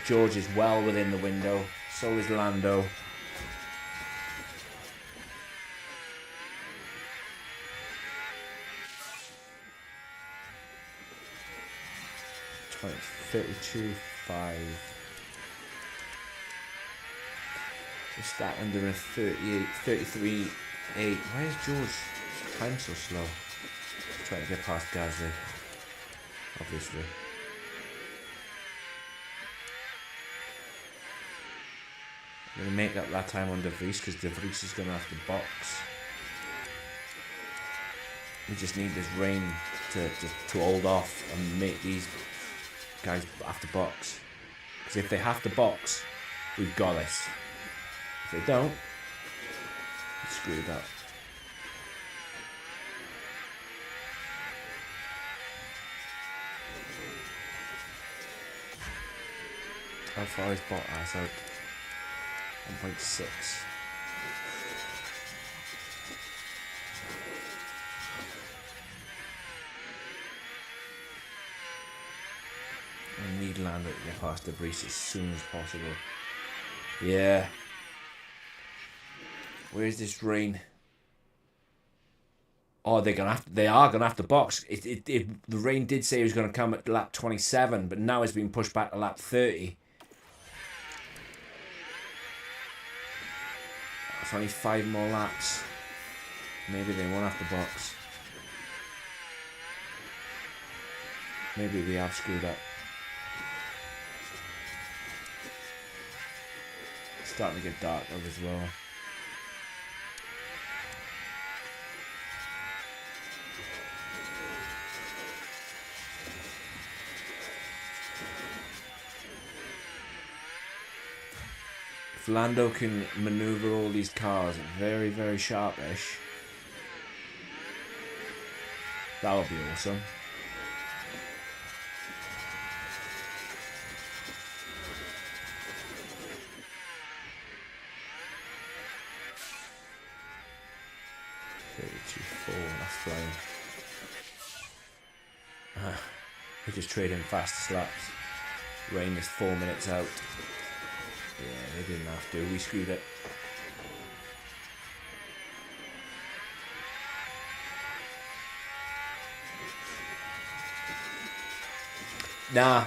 George is well within the window. So is Lando. It's 32.5. Just that under a 33.8. Why is George time so slow? He's trying to get past Gasly, obviously. I'm going to make up that time on De Vries because De Vries is going to have to box. We just need this rain to hold off and make these guys have to box. Because if they have to box, we've got this. If they don't, it's screwed up. How far is Bottas out? 1.6. I need Lando to get past De Vries as soon as possible. Yeah. Where's this rain? Oh, they are gonna have to box. The rain did say it was gonna come at lap 27, but now it's been pushed back to lap 30. It's only 5 more laps. Maybe they won't have to box. Maybe we have screwed up. It's starting to get dark out as well. If Lando can maneuver all these cars very, very sharpish, that would be awesome. That's flying. We just trade him fastest laps. Rain is 4 minutes out. Yeah, they didn't have to. We screwed it. Nah.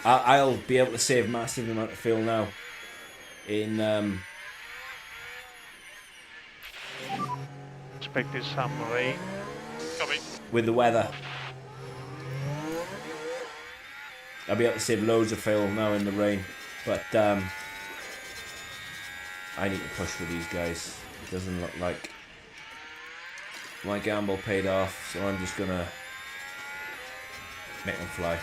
I'll be able to save massive amount of fuel now. In expected some rain. Copy. with the weather. I'll be able to save loads of fuel now in the rain, but I need to push for these guys. It doesn't look like my gamble paid off, so I'm just gonna make them fly.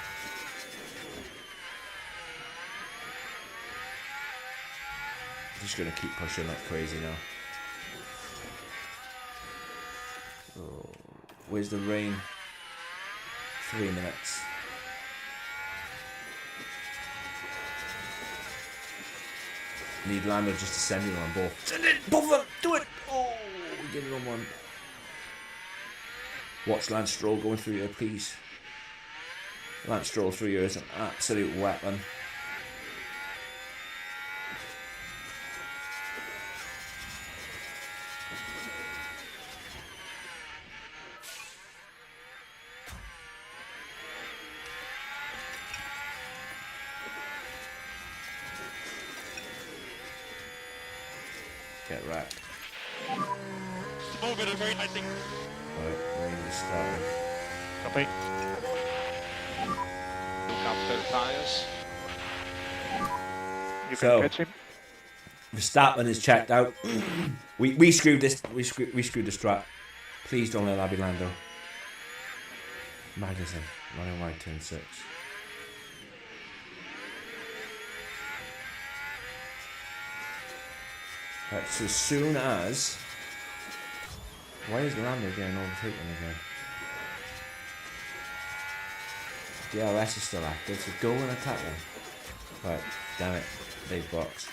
Just gonna keep pushing like crazy now. Oh, where's the rain? 3 minutes. Need Lando just to send it on both. Send it! Both of them! Do it! Oh, we get it on one. Watch Lance Stroll going through here, please. Lance Stroll through here is an absolute weapon. Get wrecked. Small bit of rain, I think. Right, rain is starting. Copy. Look after the tyres. You So- can catch him. Verstappen is checked out. we screwed this. We screwed the strap. Please don't let that be Lando. Magnussen running wide turn 6. Right, so as soon as... Why is Lando getting overtaken again? DRS is still active, so go and attack them. Right, damn it. They've boxed.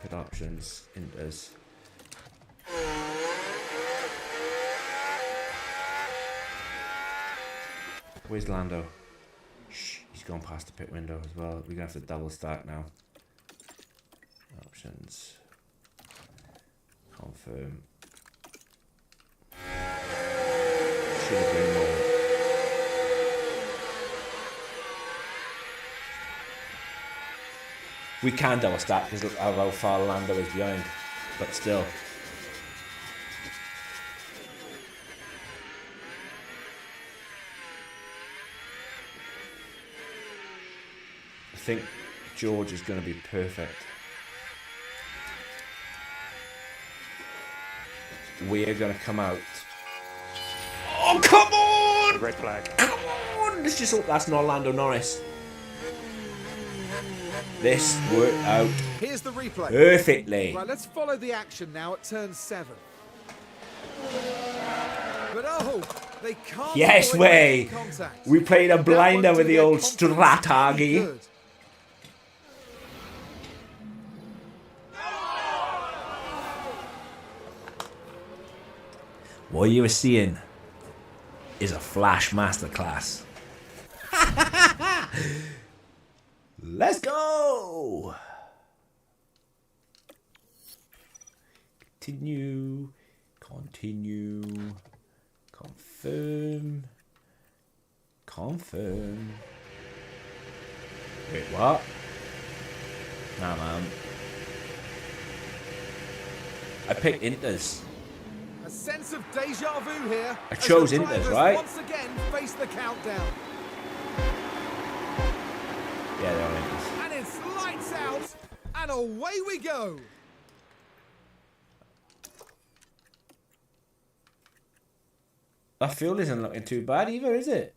Pit options, Inters. Where's Lando? Shh, he's gone past the pit window as well. We're gonna have to double stack now. Options. Confirm. Should have been more. We can double stack because of how far Lando is behind, but still. I think George is going to be perfect. We're going to come out. Oh, come on! Red flag. Come on! Let's just hope that's not Lando Norris. This worked out Here's the replay. perfectly. Right, let's follow the action now at turn 7. But oh, they can't Yes avoid way! making contact. We played a That blinder won't with do the their old confidence strategy. any good. What you were seeing is a flash masterclass. Let's go! Continue. Confirm. Wait, what? Nah, man. I picked Inters. A sense of deja vu here. I as chose the Inters, drivers right? Once again, face the countdown. Yeah, they're Inters. And it's lights out, and away we go. That field isn't looking too bad either, is it?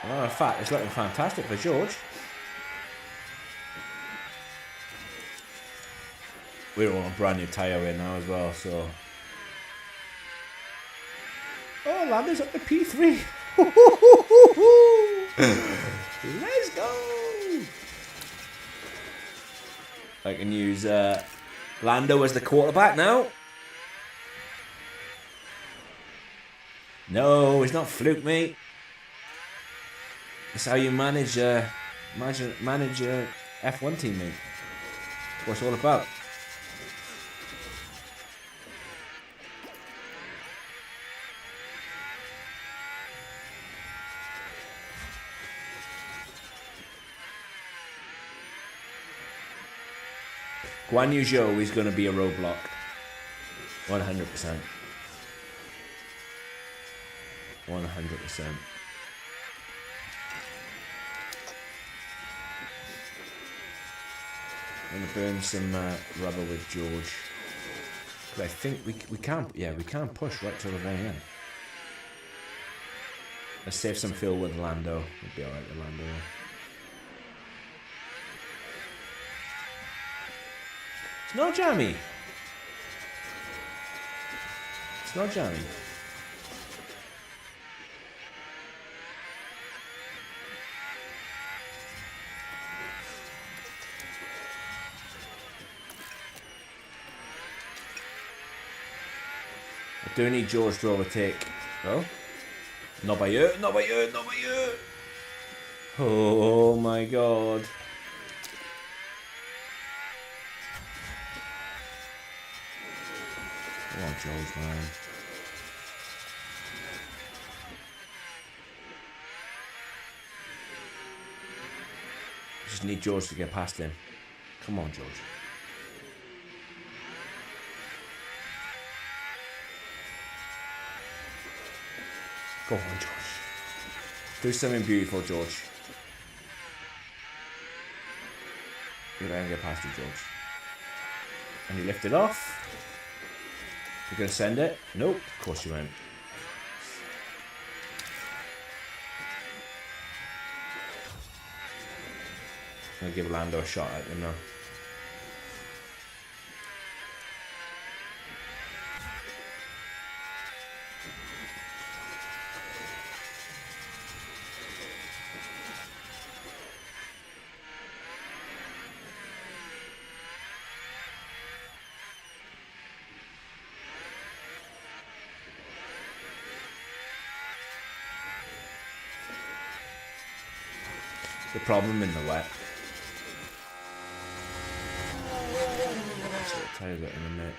Well, in fact, it's looking fantastic for George. We're on a brand new tyre in now as well, so... Oh, Lando's up to P3. Let's go! I can use Lando as the quarterback now. No, it's not fluke, mate. It's how you manage manage a F1 teammate. That's what it's all about. Guan Yu Zhou is going to be a roadblock. 100%. 100%. I'm going to burn some rubber with George. But I think we can't, yeah, we can't push right till the very end. Let's save some fuel with Lando. We'll be alright with Lando. It's not jammy. It's not jammy. I do need George to overtake. Oh. Not by you, not by you, not by you. Oh my god. Come on, George, man. Just need George to get past him. Come on, George. Go on, George. Do something beautiful, George. You're going to get past you, George. And you lift it off. You're going to send it? Nope, of course you won't. I'm going to give Lando a shot at him now. The problem in the wet. So I'll tell you that in a minute.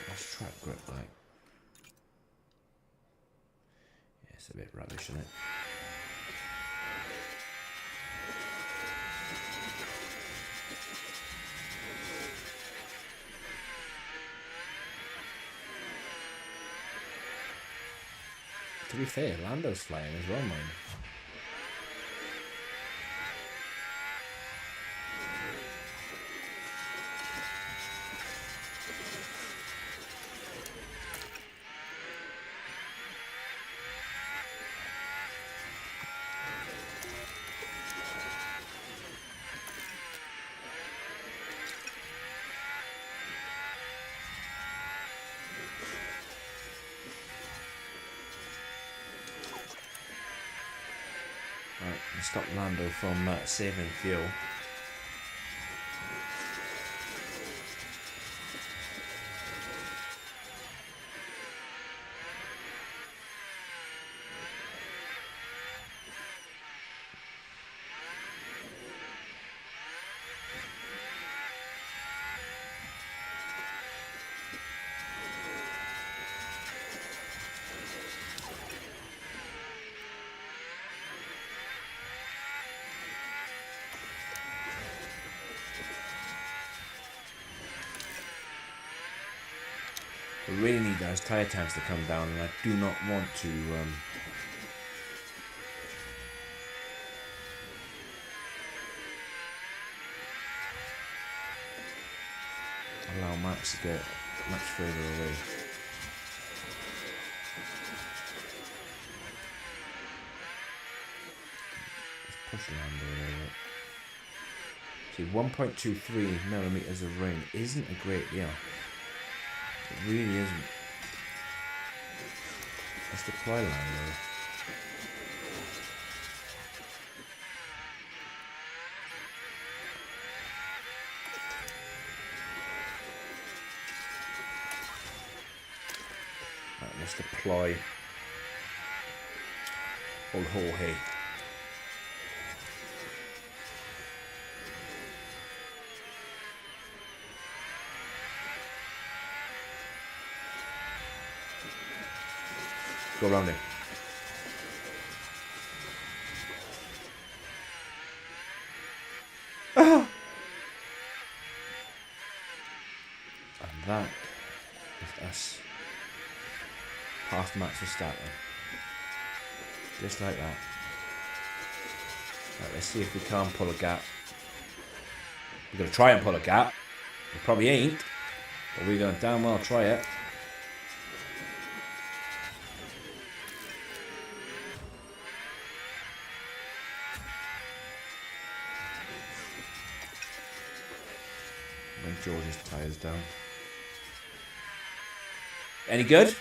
What's track grip like? Yeah, it's a bit rubbish, isn't it? To be fair, Lando's flying as well, man. Right, stop Lando from saving fuel. We really need those tyre times to come down, and I do not want to allow Max to get much further away. Let's push Lando a little bit. See, 1.23 millimeters of rain isn't a great deal. It really isn't. Let's deploy Lando. Right, let's deploy old Jorge. Go around him. And that is us. Past Max Verstappen. Just like that. Right, let's see if we can't pull a gap. We're going to try and pull a gap. We probably ain't. But we're going to damn well try it. Bring George's tyres down. Any good?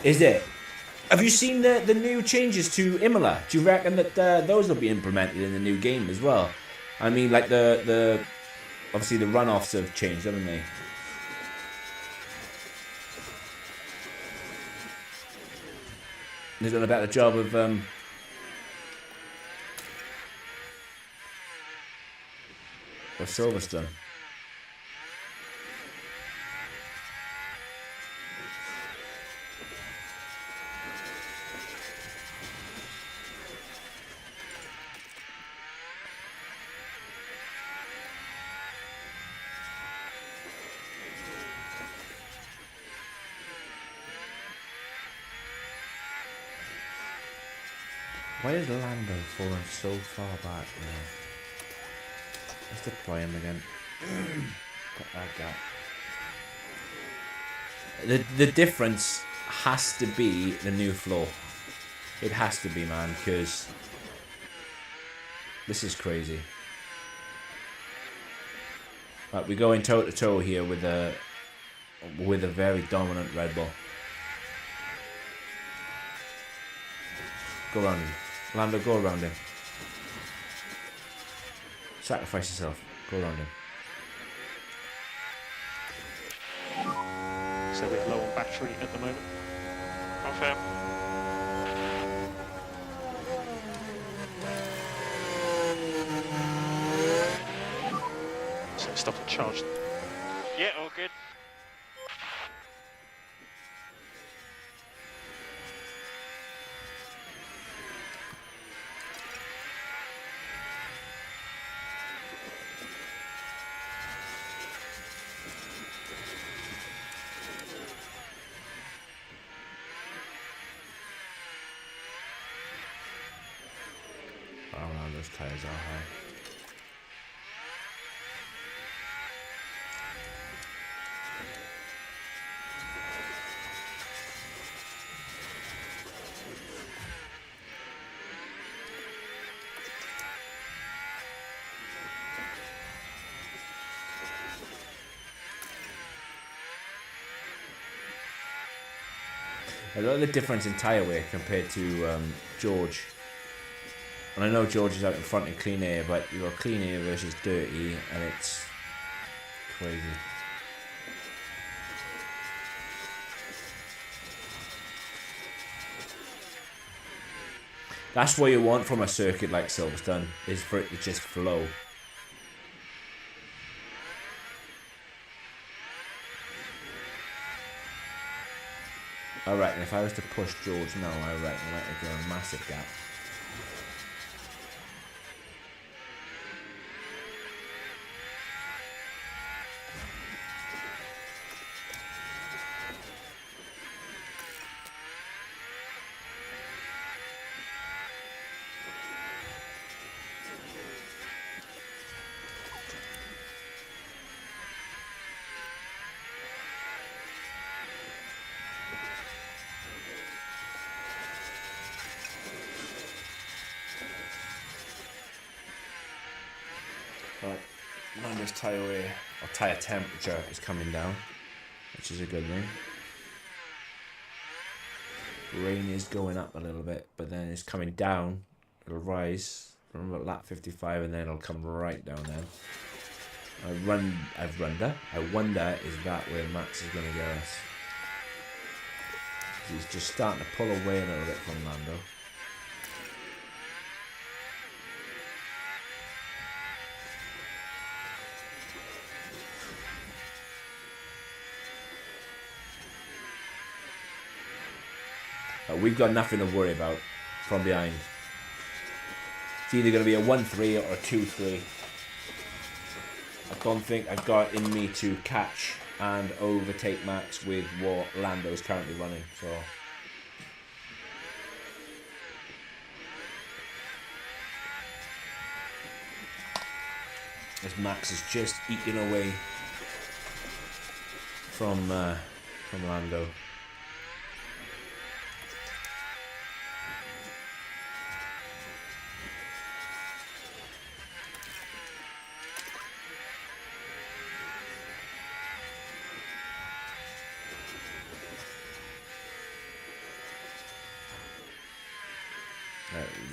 Is it? Have you seen the new changes to Imola? Do you reckon that those will be implemented in the new game as well? I mean, like the obviously the runoffs have changed, haven't they? They've done a better job of Silverstone. Why is Lando falling so far back now? Let's deploy him again. Got that gap. The difference has to be the new floor. It has to be, man, because this is crazy. Right, we're going toe to toe here with a very dominant Red Bull. Go around him. Lando, go around him. Sacrifice yourself. Go around him. So we're low on battery at the moment. Confirm. So stop and charge. Yeah, all good. Oh man, those tyres are high. A lot of the difference in tyre weight compared to George. And I know George is out in front in clean air, but you've got clean air versus dirty, and it's crazy. That's what you want from a circuit like Silverstone, is for it to just flow. I reckon if I was to push George now, I reckon that would go a massive gap. his tyre wear or tyre temperature is coming down, which is a good thing. Rain is going up a little bit, but then it's coming down. It'll rise from about lap 55 and then it'll come right down then. I wonder, is that where Max is going to get us? He's just starting to pull away a little bit from Lando. We've got nothing to worry about from behind. It's either going to be a 1-3 or a 2-3. I don't think I've got it in me to catch and overtake Max with what Lando is currently running. So as Max is just eating away from Lando.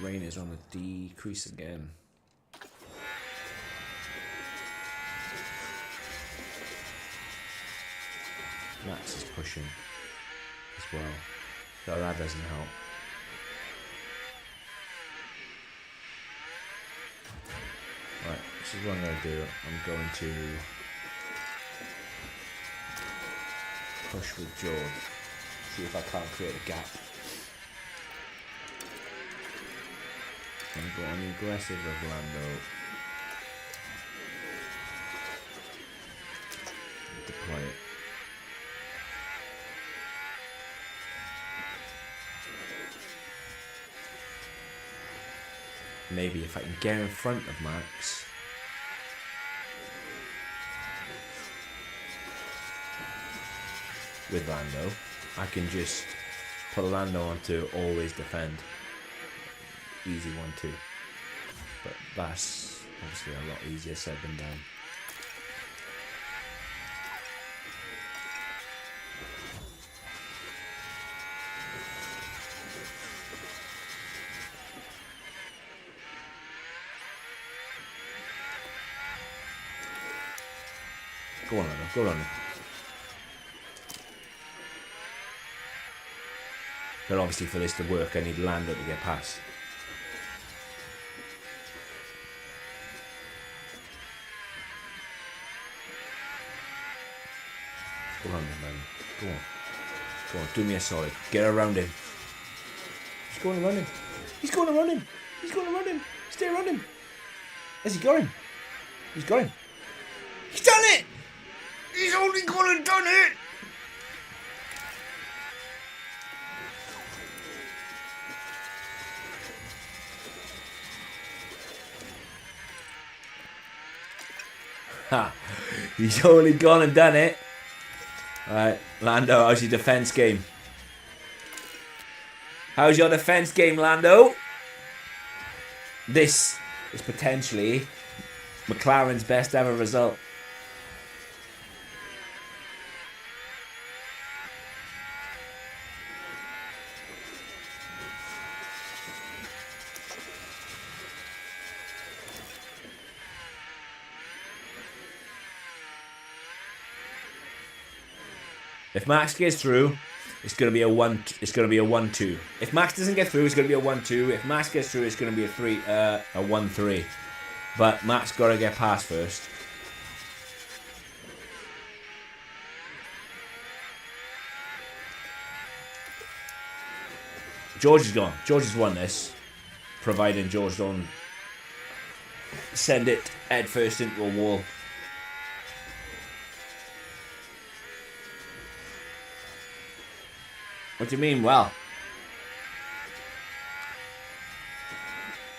Rain is on the decrease again. Max is pushing as well, so that doesn't help. Right, this is what I'm going to do. I'm going to push with George, see if I can't create a gap. I'm going aggressive with Lando. Deploy it. Maybe if I can get in front of Max. With Lando, I can just put Lando on to always defend. Easy 1-2, but that's obviously a lot easier said than done. Go on, Lando, go on. But obviously for this to work, I need Lando to get past. Go on, man. Go on. Go on, do me a solid. Get around him. He's going around him. He's going around him. He's going around him. Stay around him. Has he got him? He's got him. He's done it! He's only gone and done it! Ha! He's only gone and done it. Alright, Lando, how's your defense game? How's your defense game, Lando? This is potentially McLaren's best ever result. If Max gets through, it's going to be a 1. It's going to be a 1-2. If Max doesn't get through, it's going to be a 1-2. If Max gets through, it's going to be a 1-3. But Max got to get past first. George is gone. George has won this, providing George don't send it head first into a wall. What do you mean, well?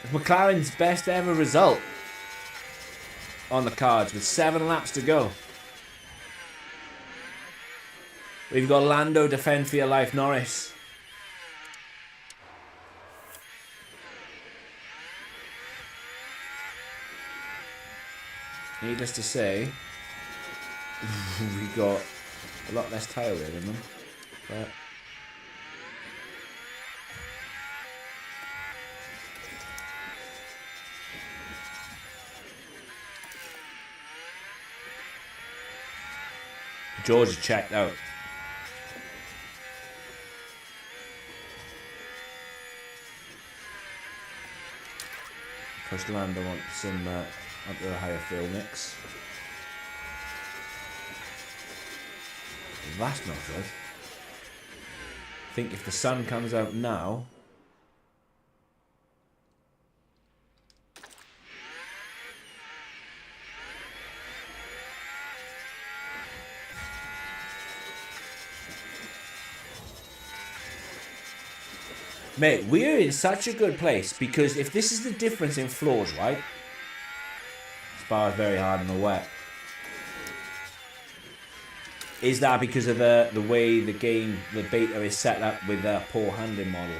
It's McLaren's best ever result on the cards with 7 laps to go. We've got Lando defend for your life, Norris. needless to say, we got a lot less tyre wear than them. But George is checked out. Push Lando wants some onto a higher fuel mix. That's not good. I think if the sun comes out now, mate, we're in such a good place because if this is the difference in floors, right? Spa's very hard in the wet. Is that because of the way the game, the beta is set up with the poor handling model?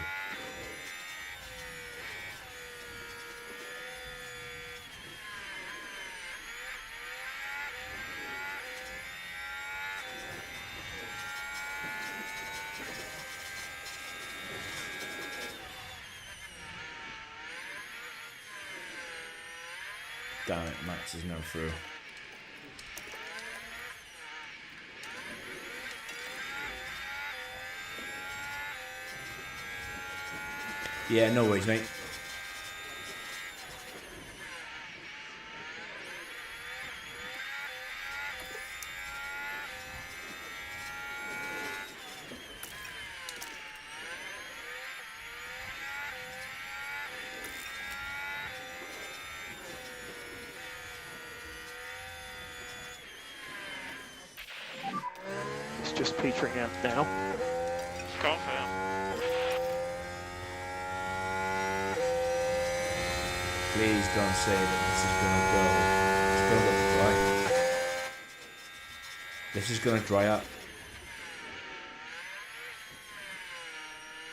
Damn it, Max is no through. Yeah, no worries, mate. It's just petering out now. Calm down. Please don't say that this is gonna go. It's gonna look dry. This is gonna dry up.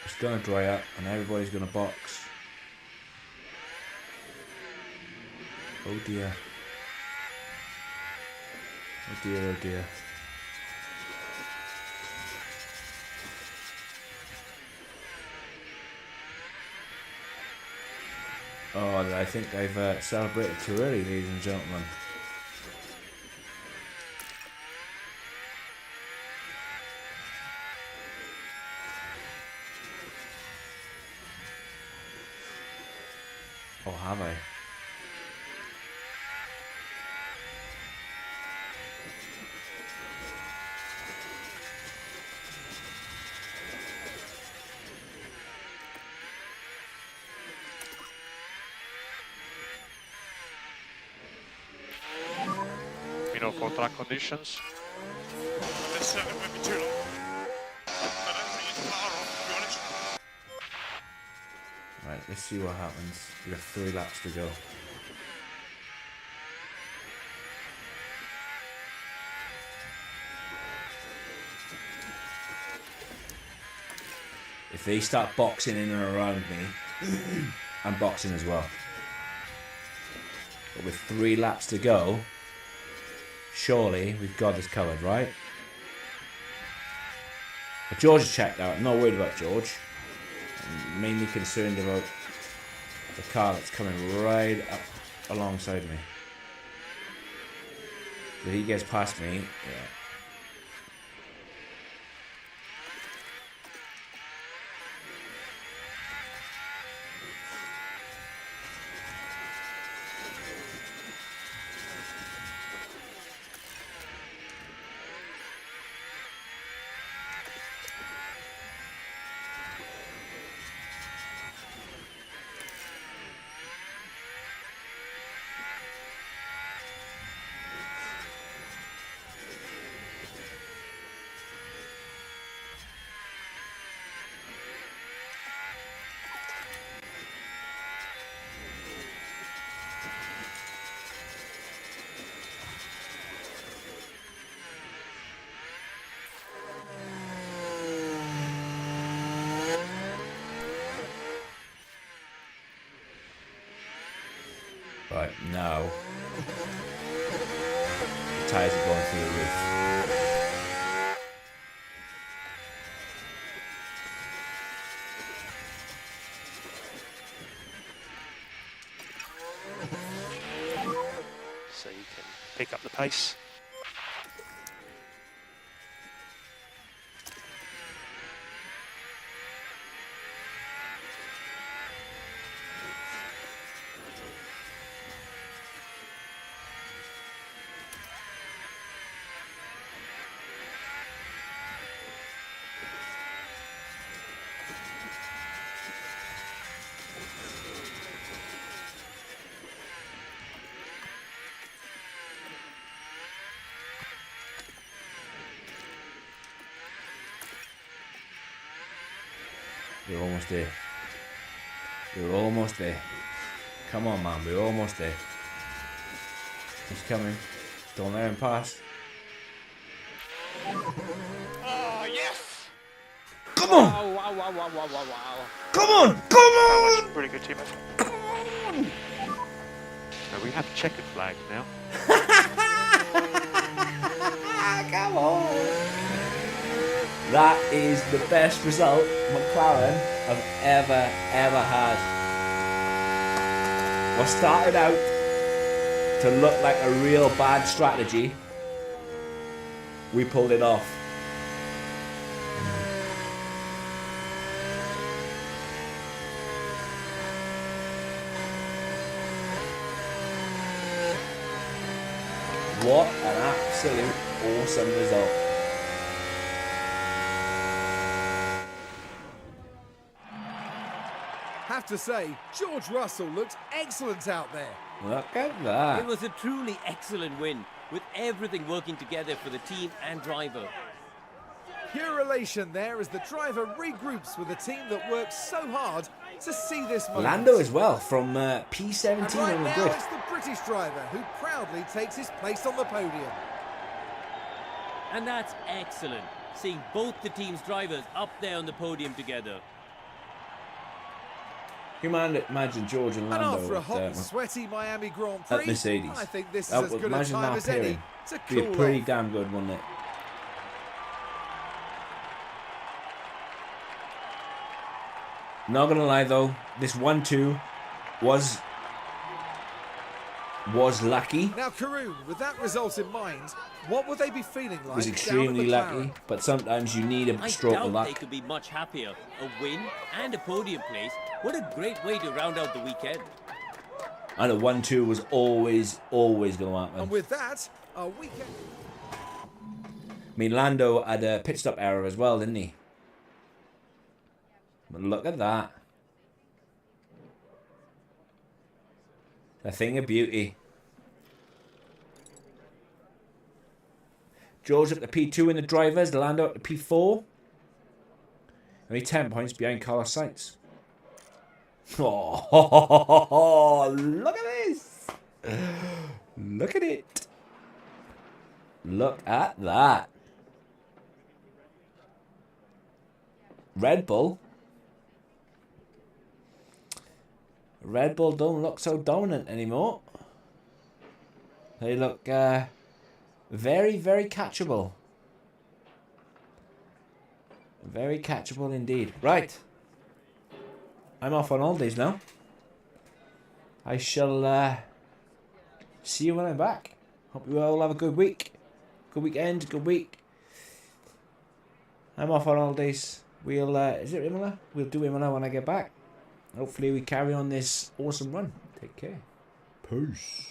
It's gonna dry up, and everybody's gonna box. Oh dear. Oh dear, oh dear. Oh, I think I've celebrated too early, ladies and gentlemen. Oh, have I? For track conditions. This won't be too long. I don't think it's far off, to be honest. Right, let's see what happens. We have 3 laps to go. If they start boxing in and around me, I'm boxing as well. But with 3 laps to go, surely we've got this covered, right? But George is checked out. I'm not worried about George. I'm mainly concerned about the car that's coming right up alongside me. If he gets past me, yeah. the roof. So you can pick up the pace. We're almost there. We're almost there. Come on, man. We're almost there. He's coming. Don't let him pass. Oh, yes! Come on! Wow, wow, wow, wow, wow, wow, wow. Come on! Come That on! was really good team effort. So we have checkered flags now. Come on! That is the best result McLaren have ever had. What started out to look like a real bad strategy, we pulled it off. What an absolute awesome result. Have to say, George Russell looked excellent out there. Look at that. It was a truly excellent win, with everything working together for the team and driver. Pure elation there as the driver regroups with a team that worked so hard to see this moment. Lando as well from P17 And right on the now grid. it's the British driver who proudly takes his place on the podium. And that's excellent, seeing both the team's drivers up there on the podium together. You imagine George and And Lando after a hot at, and sweaty Miami Grand Prix, Mercedes. I think this is That as would- good a imagine time that as any pairing. to Be cool pretty off. damn good, wouldn't it? Not gonna lie though, this 1-2 was lucky. Now, Karoon, with that result in mind, what would they be feeling like? Was down at extremely McLaren? lucky, but sometimes you need a I stroke doubt of they luck. could be much happier. A win and a podium place. What a great way to round out the weekend. And a 1-2 was always gonna happen. And with that, our weekend. I mean, Lando had a pit stop error as well, didn't he? But look at that. A thing of beauty. George up to P2 in the drivers, Lando up to P4. Only 10 points behind Carlos Sainz. Oh, look at this. Look at it. Look at that. Red Bull. Red Bull don't look so dominant anymore. They look very, very catchable. Very catchable indeed. Right. I'm off on holidays now. I shall see you when I'm back. Hope you all have a good week. Good weekend, good week. I'm off on holidays. We'll, is it Imola? We'll do Imola when I get back. Hopefully we carry on this awesome run. Take care. Peace.